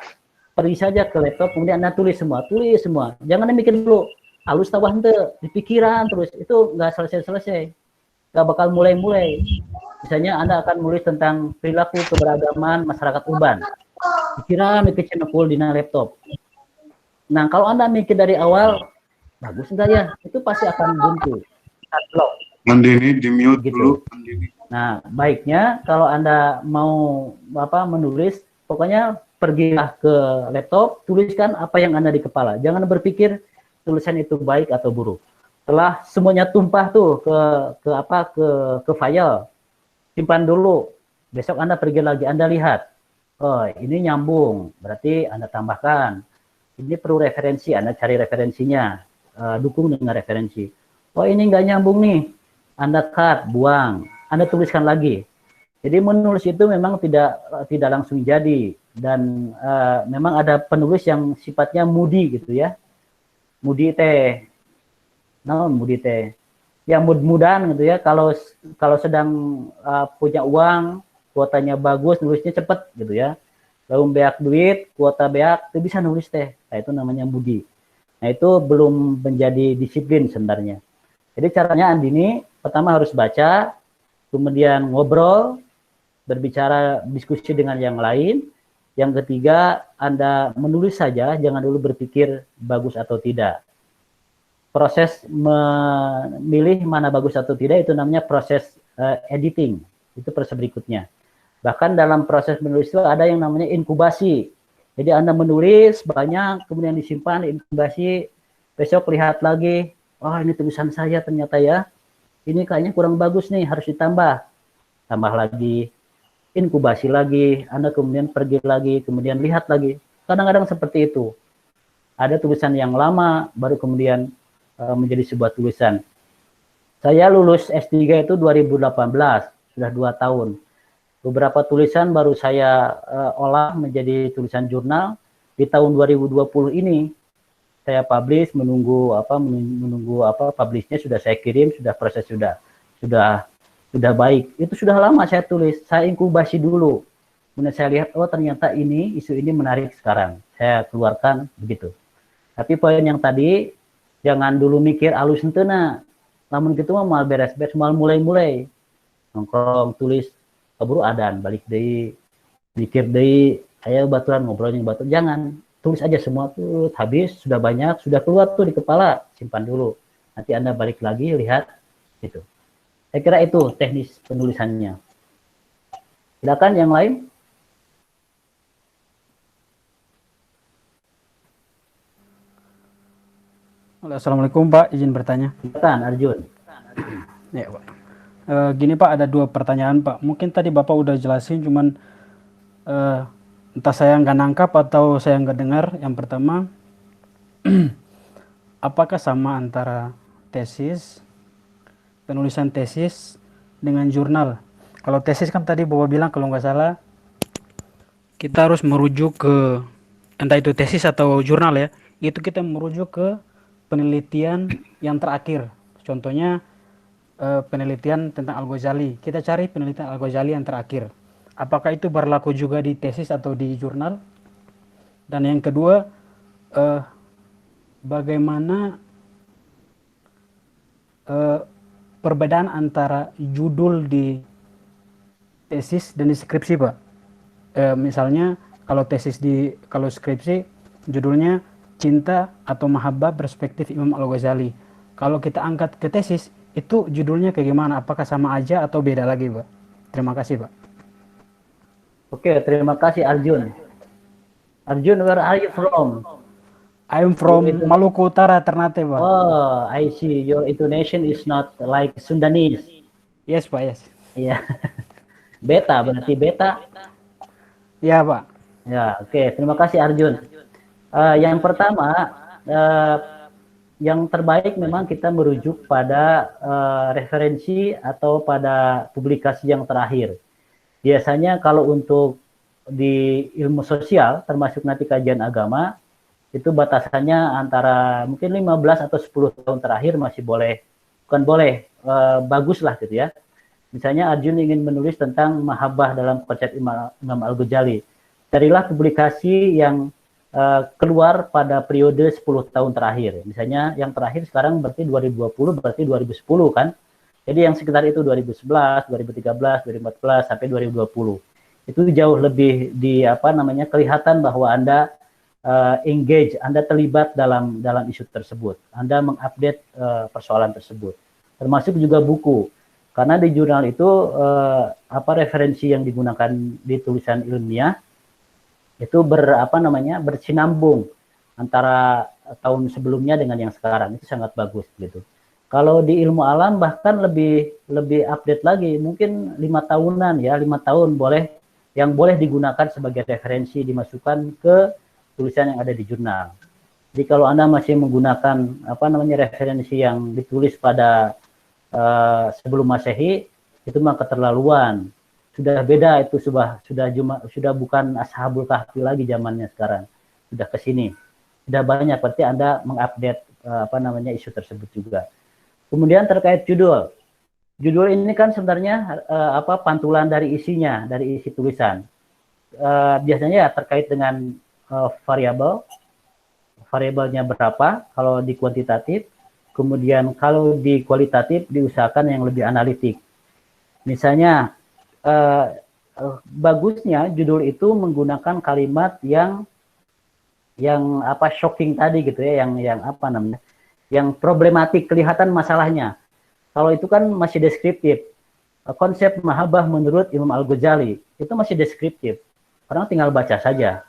pergi saja ke laptop, kemudian Anda tulis semua. Jangan mikir dulu, halus tawah henteu, di pikiran terus, itu nggak selesai-selesai. Nggak bakal mulai-mulai. Misalnya Anda akan menulis tentang perilaku keberagaman masyarakat urban. Pikiran mikir cenekul di laptop. Nah, kalau Anda mikir dari awal, bagus enggak ya? Itu pasti akan buntu. Andini di mute Gitu. dulu. Andini. Nah, baiknya kalau Anda mau menulis, pokoknya pergilah ke laptop, tuliskan apa yang Anda di kepala. Jangan berpikir tulisan itu baik atau buruk. Setelah semuanya tumpah tuh ke file, simpan dulu. Besok Anda pergi lagi, Anda lihat. Oh, ini nyambung, berarti Anda tambahkan. Ini perlu referensi, Anda cari referensinya. Dukung dengan referensi. Oh ini nggak nyambung nih, Anda cut, buang, Anda tuliskan lagi. Jadi menulis itu memang tidak langsung jadi, dan memang ada penulis yang sifatnya moody gitu ya, moody teh, yang mudah-mudahan gitu ya. Kalau sedang punya uang, kuotanya bagus, nulisnya cepet gitu ya. Lalu beak duit, kuota beak, itu bisa nulis teh. Nah, itu namanya moody. Nah, itu belum menjadi disiplin sebenarnya. Jadi caranya Andini, pertama harus baca, kemudian ngobrol, berbicara, diskusi dengan yang lain. Yang ketiga, Anda menulis saja, jangan dulu berpikir bagus atau tidak. Proses memilih mana bagus atau tidak, itu namanya proses editing. Itu proses berikutnya. Bahkan dalam proses menulis itu ada yang namanya inkubasi. Jadi Anda menulis banyak, kemudian disimpan, inkubasi, besok lihat lagi, oh ini tulisan saya ternyata ya, ini kayaknya kurang bagus nih, harus ditambah. Tambah lagi, inkubasi lagi, Anda kemudian pergi lagi, kemudian lihat lagi. Kadang-kadang seperti itu. Ada tulisan yang lama, baru kemudian menjadi sebuah tulisan. Saya lulus S3 itu 2018, sudah 2 tahun. Beberapa tulisan baru saya olah menjadi tulisan jurnal. Di tahun 2020 ini saya publish, menunggu publishnya sudah saya kirim, sudah proses sudah baik. Itu sudah lama saya tulis, saya inkubasi dulu. Kemudian saya lihat, oh ternyata isu ini menarik sekarang. Saya keluarkan begitu. Tapi poin yang tadi, jangan dulu mikir alus henteu. Namun gitu mah mal beres-beres, mal mulai-mulai. Nongkrong, tulis, keburu adan, balik deui, mikir deui, ayo baturan ngobrolnya batur. Jangan, tulis aja semua tuh, habis, sudah banyak, sudah keluar tuh di kepala, simpan dulu. Nanti Anda balik lagi, lihat, gitu. Saya kira itu teknis penulisannya. Silakan yang lain. Assalamualaikum Pak, izin bertanya. Silakan Arjun. Ya Pak. Gini Pak, ada 2 pertanyaan Pak. Mungkin tadi Bapak udah jelasin, cuman entah saya nggak nangkap atau saya nggak dengar. Yang pertama, apakah sama antara penulisan tesis dengan jurnal? Kalau tesis kan tadi Bapak bilang kalau nggak salah kita harus merujuk ke entah itu tesis atau jurnal ya, itu kita merujuk ke penelitian yang terakhir. Contohnya penelitian tentang Al-Ghazali. Kita cari penelitian Al-Ghazali yang terakhir. Apakah itu berlaku juga di tesis atau di jurnal? Dan yang kedua, bagaimana perbedaan antara judul di tesis dan di skripsi, Pak? Misalnya kalau skripsi judulnya Cinta atau Mahabbah Perspektif Imam Al-Ghazali. Kalau kita angkat ke tesis, itu judulnya kayak gimana? Apakah sama aja atau beda lagi, Pak? Terima kasih, Pak. Oke, terima kasih Arjun. Arjun, where are you from? I'm from Maluku Utara, Ternate, Pak. Oh, I see. Your intonation is not like Sundanese. Yes, Pak, yes. Iya. Beta, berarti beta. Ya, Pak. Ya, oke. Terima kasih Arjun. Yang pertama, yang terbaik memang kita merujuk pada referensi atau pada publikasi yang terakhir. Biasanya kalau untuk di ilmu sosial, termasuk nanti kajian agama, itu batasannya antara mungkin 15 atau 10 tahun terakhir masih boleh, bukan boleh, bagus lah gitu ya. Misalnya Arjun ingin menulis tentang mahabbah dalam konsep Imam Al-Ghazali. Carilah publikasi yang keluar pada periode 10 tahun terakhir. Misalnya yang terakhir sekarang berarti 2020, berarti 2010 kan. Jadi yang sekitar itu 2011, 2013, 2014 sampai 2020. Itu jauh lebih kelihatan bahwa Anda engage, Anda terlibat dalam isu tersebut. Anda mengupdate persoalan tersebut. Termasuk juga buku. Karena di jurnal itu referensi yang digunakan di tulisan ilmiah itu bersinambung antara tahun sebelumnya dengan yang sekarang. Itu sangat bagus gitu. Kalau di ilmu alam bahkan lebih update lagi, mungkin 5 tahunan ya, 5 tahun yang boleh digunakan sebagai referensi dimasukkan ke tulisan yang ada di jurnal. Jadi kalau Anda masih menggunakan referensi yang ditulis pada sebelum Masehi, itu mah keterlaluan. Sudah beda, itu sudah bukan Ashabul Kahfi lagi zamannya sekarang. Sudah ke sini. Sudah banyak, berarti Anda mengupdate isu tersebut juga. Kemudian terkait judul. Judul ini kan sebenarnya pantulan dari isinya, dari isi tulisan. Biasanya ya terkait dengan variabelnya berapa kalau di kuantitatif, kemudian kalau di kualitatif diusahakan yang lebih analitik. Misalnya bagusnya judul itu menggunakan kalimat yang shocking tadi gitu ya, yang problematik, kelihatan masalahnya. Kalau itu kan masih deskriptif. Konsep mahabbah menurut Imam Al-Ghazali itu masih deskriptif. Orang tinggal baca saja.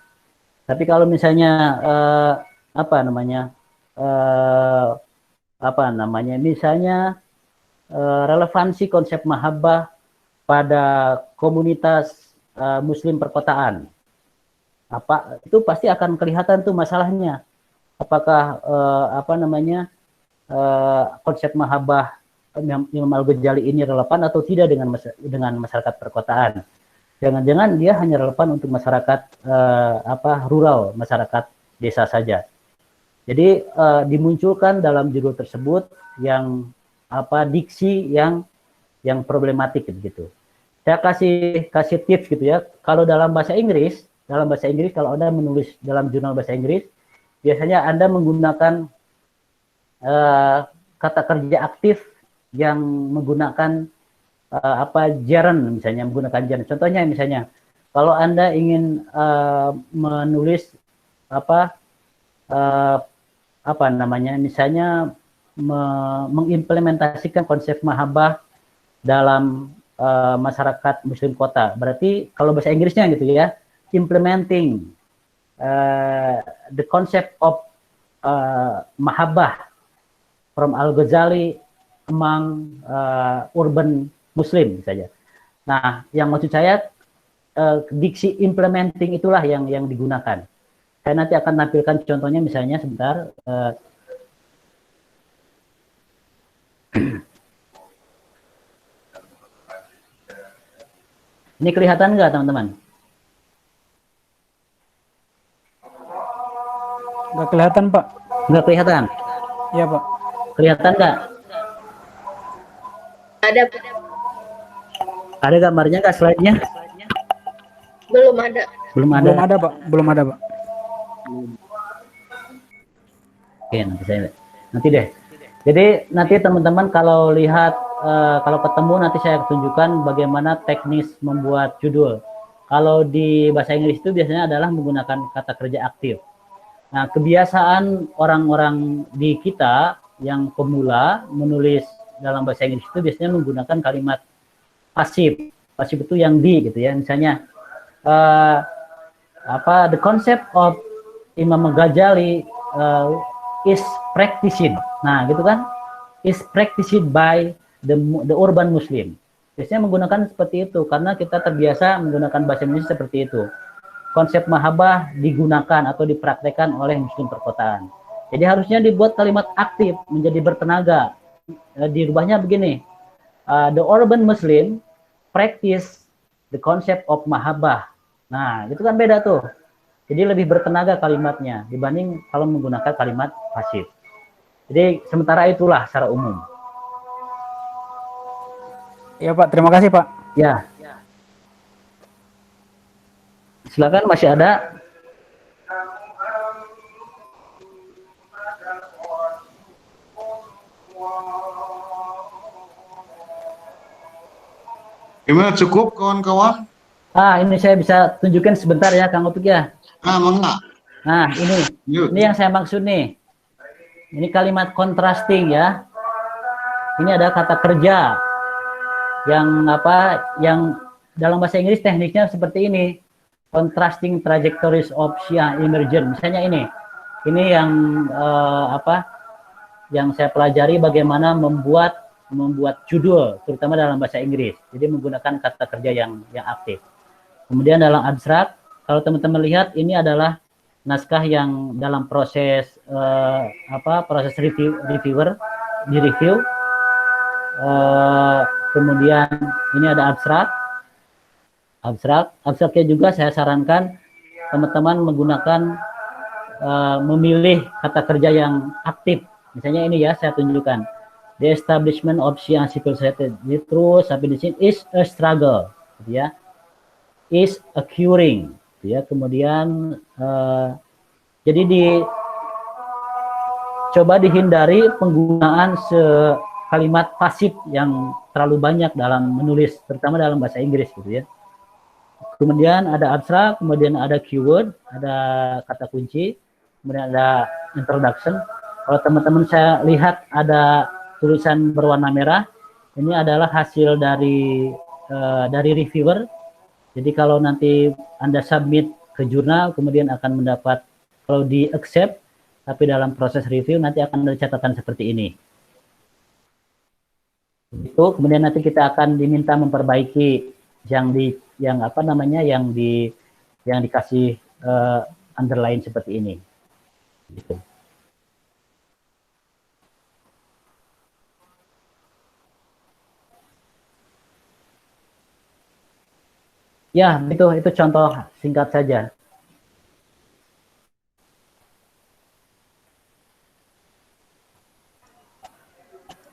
Tapi kalau misalnya misalnya relevansi konsep mahabbah pada komunitas Muslim perkotaan, itu pasti akan kelihatan tuh masalahnya. Apakah konsep mahabbah Imam Al-Ghazali ini relevan atau tidak dengan masyarakat perkotaan? Jangan-jangan dia hanya relevan untuk masyarakat rural, masyarakat desa saja. Jadi dimunculkan dalam judul tersebut yang diksi yang problematik gitu. Saya kasih tips gitu ya. Kalau dalam bahasa Inggris kalau Anda menulis dalam jurnal bahasa Inggris, biasanya Anda menggunakan kata kerja aktif yang menggunakan gerund, misalnya menggunakan gerund. Contohnya misalnya kalau Anda ingin menulis misalnya mengimplementasikan konsep mahabbah dalam masyarakat Muslim kota. Berarti kalau bahasa Inggrisnya gitu ya, implementing the concept of mahabbah from Al-Ghazali among urban Muslim saja. Nah, yang maksud saya diksi implementing itulah yang digunakan. Saya nanti akan tampilkan contohnya, misalnya sebentar. Ini kelihatan nggak teman-teman? Nggak kelihatan, Pak. Nggak kelihatan? Iya, Pak. Kelihatan nggak? Ada, Ada gambarnya nggak slide-nya? belum ada. Belum ada. Belum ada, Pak. Belum ada, Pak. Oke, nanti deh. Jadi nanti teman-teman kalau lihat kalau ketemu nanti saya tunjukkan bagaimana teknis membuat judul. Kalau di bahasa Inggris itu biasanya adalah menggunakan kata kerja aktif. Nah, kebiasaan orang-orang di kita yang pemula menulis dalam bahasa Inggris itu biasanya menggunakan kalimat pasif. Pasif itu yang di gitu ya. Misalnya the concept of Imam Ghazali is practiced. Nah, gitu kan? Is practiced by the urban Muslim. Biasanya menggunakan seperti itu karena kita terbiasa menggunakan bahasa Indonesia seperti itu. Konsep mahabbah digunakan atau dipraktekkan oleh muslim perkotaan. Jadi harusnya dibuat kalimat aktif menjadi bertenaga. Dirubahnya begini. The urban Muslim practice the concept of mahabbah. Nah, itu kan beda tuh. Jadi lebih bertenaga kalimatnya dibanding kalau menggunakan kalimat pasif. Jadi sementara itulah secara umum. Iya, Pak. Terima kasih, Pak. Ya. Silakan, masih ada? Gimana, cukup kawan-kawan? Ini saya bisa tunjukkan sebentar ya, Kang Upik ya. Mangga. Nah, ini yang saya maksud nih. Ini kalimat contrasting ya. Ini ada kata kerja yang yang dalam bahasa Inggris tekniknya seperti ini. Contrasting trajectories of Shia emergence. Misalnya ini yang yang saya pelajari bagaimana membuat judul terutama dalam bahasa Inggris. Jadi menggunakan kata kerja yang aktif. Kemudian dalam abstrak, kalau teman-teman lihat ini adalah naskah yang dalam proses proses reviewer di review. Kemudian ini ada abstraknya juga saya sarankan teman-teman menggunakan memilih kata kerja yang aktif. Misalnya ini ya, saya tunjukkan. The establishment of Shia civil society through subordination is a struggle, gitu ya. Is occurring, gitu ya. Kemudian jadi coba dihindari penggunaan kalimat pasif yang terlalu banyak dalam menulis, terutama dalam bahasa Inggris, gitu ya. Kemudian ada abstrak, kemudian ada keyword, ada kata kunci, kemudian ada introduction. Kalau teman-teman saya lihat ada tulisan berwarna merah, ini adalah hasil dari reviewer. Jadi kalau nanti Anda submit ke jurnal, kemudian akan mendapat, kalau di accept, tapi dalam proses review nanti akan ada catatan seperti ini. Itu kemudian nanti kita akan diminta memperbaiki yang dikasih underline seperti ini. Gitu. Ya, itu contoh singkat saja.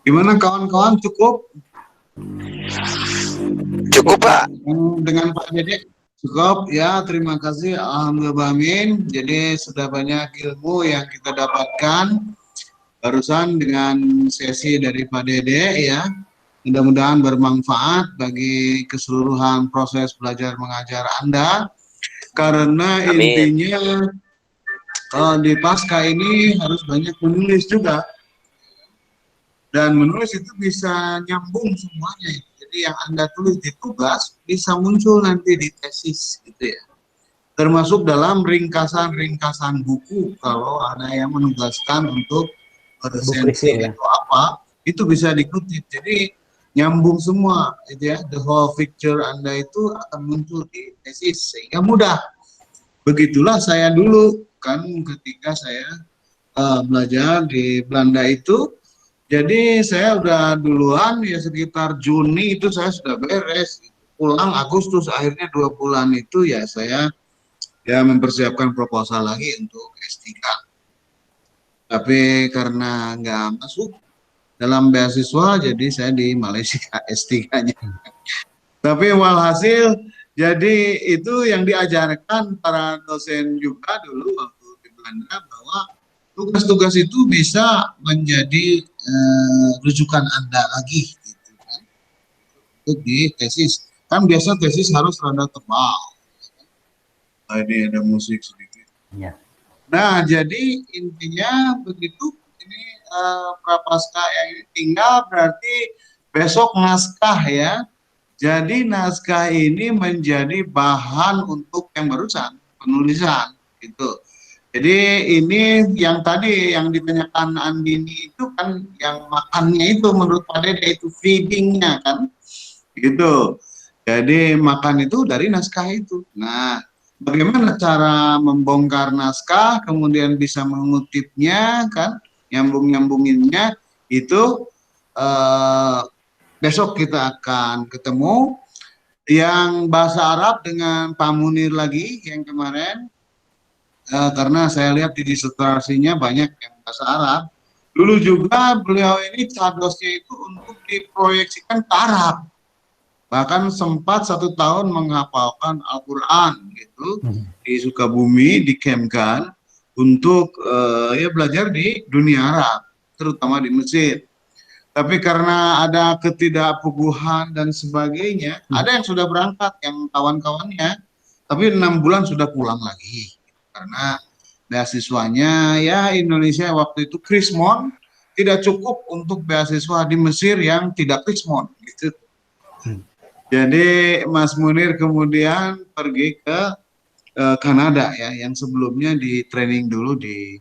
Gimana kawan-kawan, cukup? Cukup, Pak. Dengan Pak Dede cukup ya, terima kasih. Alhamdulillah, amin. Jadi sudah banyak ilmu yang kita dapatkan barusan dengan sesi dari Pak Dede ya. Mudah-mudahan bermanfaat bagi keseluruhan proses belajar mengajar Anda, karena Amin. intinya di pasca ini harus banyak menulis juga, dan menulis itu bisa nyambung semuanya. Jadi yang Anda tulis di tugas bisa muncul nanti di tesis gitu ya, termasuk dalam ringkasan-ringkasan buku kalau ada yang menugaskan untuk resensi atau apa, itu bisa dikutip. Jadi nyambung semua gitu ya, the whole picture Anda itu akan muncul di tesis sehingga mudah. Begitulah saya dulu kan ketika saya belajar di Belanda itu. Jadi saya udah duluan ya, sekitar Juni itu saya sudah beres gitu. pulang Agustus, akhirnya 2 bulan itu ya saya ya mempersiapkan proposal lagi untuk S3. Tapi karena nggak masuk dalam beasiswa, jadi saya di Malaysia S3-nya. Tapi walhasil, jadi itu yang diajarkan para dosen juga dulu waktu di Belanda, bahwa tugas-tugas itu bisa menjadi rujukan Anda lagi, gitu kan, untuk di tesis. Kan biasa tesis harus rada tebal. Ini ada musik sedikit. Ya. Nah, jadi intinya begitu. Ini prapaskah yang ini tinggal berarti besok naskah ya. Jadi naskah ini menjadi bahan untuk yang barusan penulisan gitu. Jadi ini yang tadi yang ditanyakan Andini itu kan yang makannya itu menurut Pak Dede itu feedingnya kan gitu. Jadi makan itu dari naskah itu. Nah, bagaimana cara membongkar naskah, kemudian bisa mengutipnya, kan, nyambung-nyambunginnya, itu besok kita akan ketemu. Yang bahasa Arab dengan Pak Munir lagi yang kemarin, karena saya lihat di disertasinya banyak yang bahasa Arab. Dulu juga beliau ini cadosnya itu untuk diproyeksikan ke Arab. Bahkan sempat 1 tahun menghafalkan Al-Quran gitu di Sukabumi, di Kemkan, untuk ya belajar di dunia Arab, terutama di Mesir. Tapi karena ada ketidakpuguhan dan sebagainya, ada yang sudah berangkat, yang kawan-kawannya, tapi 6 bulan sudah pulang lagi. Karena beasiswanya, ya Indonesia waktu itu Krismon, tidak cukup untuk beasiswa di Mesir yang tidak Krismon, gitu. Jadi Mas Munir kemudian pergi ke Kanada ya, yang sebelumnya di training dulu di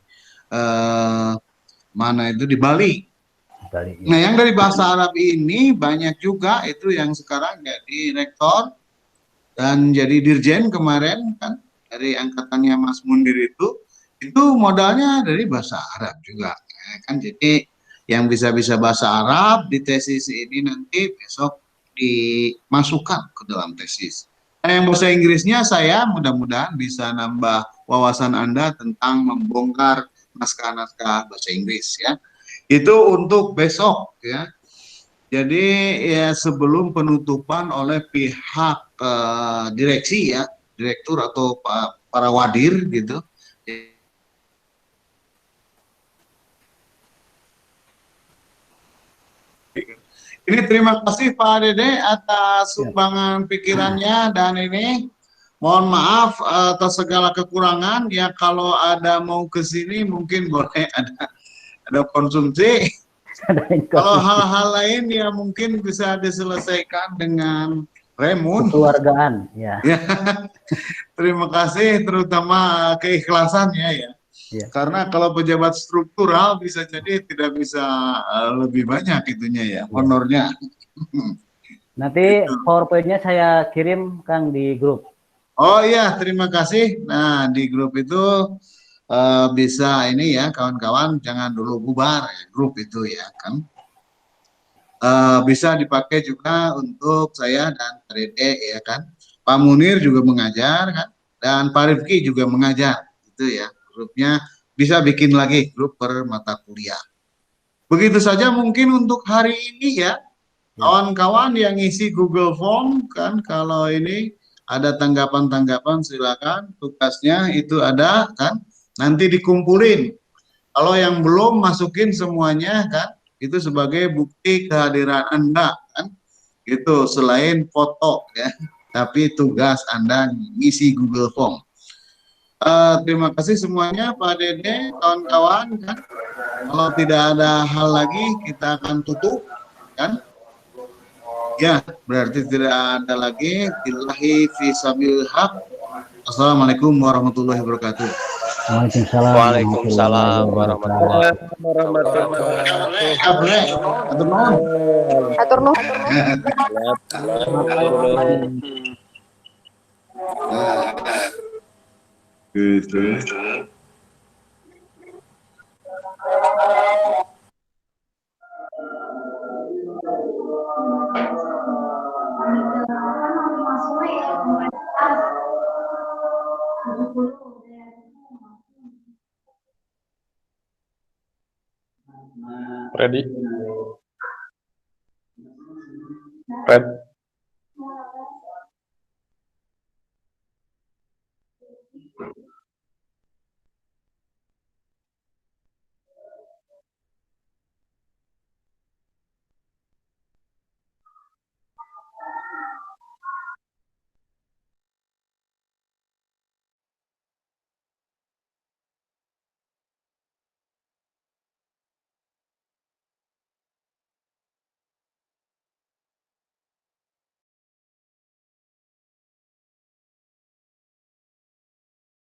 mana itu di Bali. Nah, yang dari bahasa Arab ini banyak juga itu yang sekarang jadi rektor dan jadi dirjen kemarin kan dari angkatannya Mas Munir itu modalnya dari bahasa Arab juga kan. Jadi yang bisa-bisa bahasa Arab di tesis ini nanti besok dimasukkan ke dalam tesis. Nah, yang bahasa Inggrisnya saya mudah-mudahan bisa nambah wawasan Anda tentang membongkar naskah-naskah bahasa Inggris ya. Itu untuk besok ya. Jadi ya sebelum penutupan oleh pihak direksi ya, direktur atau para wadir gitu. Ini terima kasih Pak Dede atas sumbangan pikirannya, dan ini mohon maaf atas segala kekurangan ya. Kalau ada mau ke sini mungkin boleh ada konsumsi. Kalau hal-hal lain ya mungkin bisa diselesaikan dengan remun. Kekeluargaan ya. Terima kasih terutama keikhlasannya ya. Karena kalau pejabat struktural bisa jadi tidak bisa lebih banyak itunya ya, honornya. Nanti PowerPoint-nya saya kirim Kang di grup. Oh iya, terima kasih. Nah, di grup itu bisa ini ya, kawan-kawan jangan dulu bubar ya, grup itu ya kan. Bisa dipakai juga untuk saya dan Pak Dede ya kan. Pak Munir juga mengajar kan, dan Pak Rifki juga mengajar itu ya. Grupnya bisa bikin lagi grup per mata kuliah. Begitu saja mungkin untuk hari ini ya. Kawan-kawan yang isi Google Form kan, kalau ini ada tanggapan-tanggapan silakan, tugasnya itu ada kan, nanti dikumpulin. Kalau yang belum masukin semuanya kan, itu sebagai bukti kehadiran Anda kan, gitu selain foto ya, tapi tugas Anda ngisi Google Form. Terima kasih semuanya Pak Dede, kawan-kawan kan. Kalau tidak ada hal lagi kita akan tutup kan. Ya, berarti tidak ada lagi. Billahi fisabilil haq. Assalamualaikum warahmatullahi wabarakatuh. Waalaikumsalam. Waalaikumsalam warahmatullahi Atur nuhun. Gitu. Ready? Red.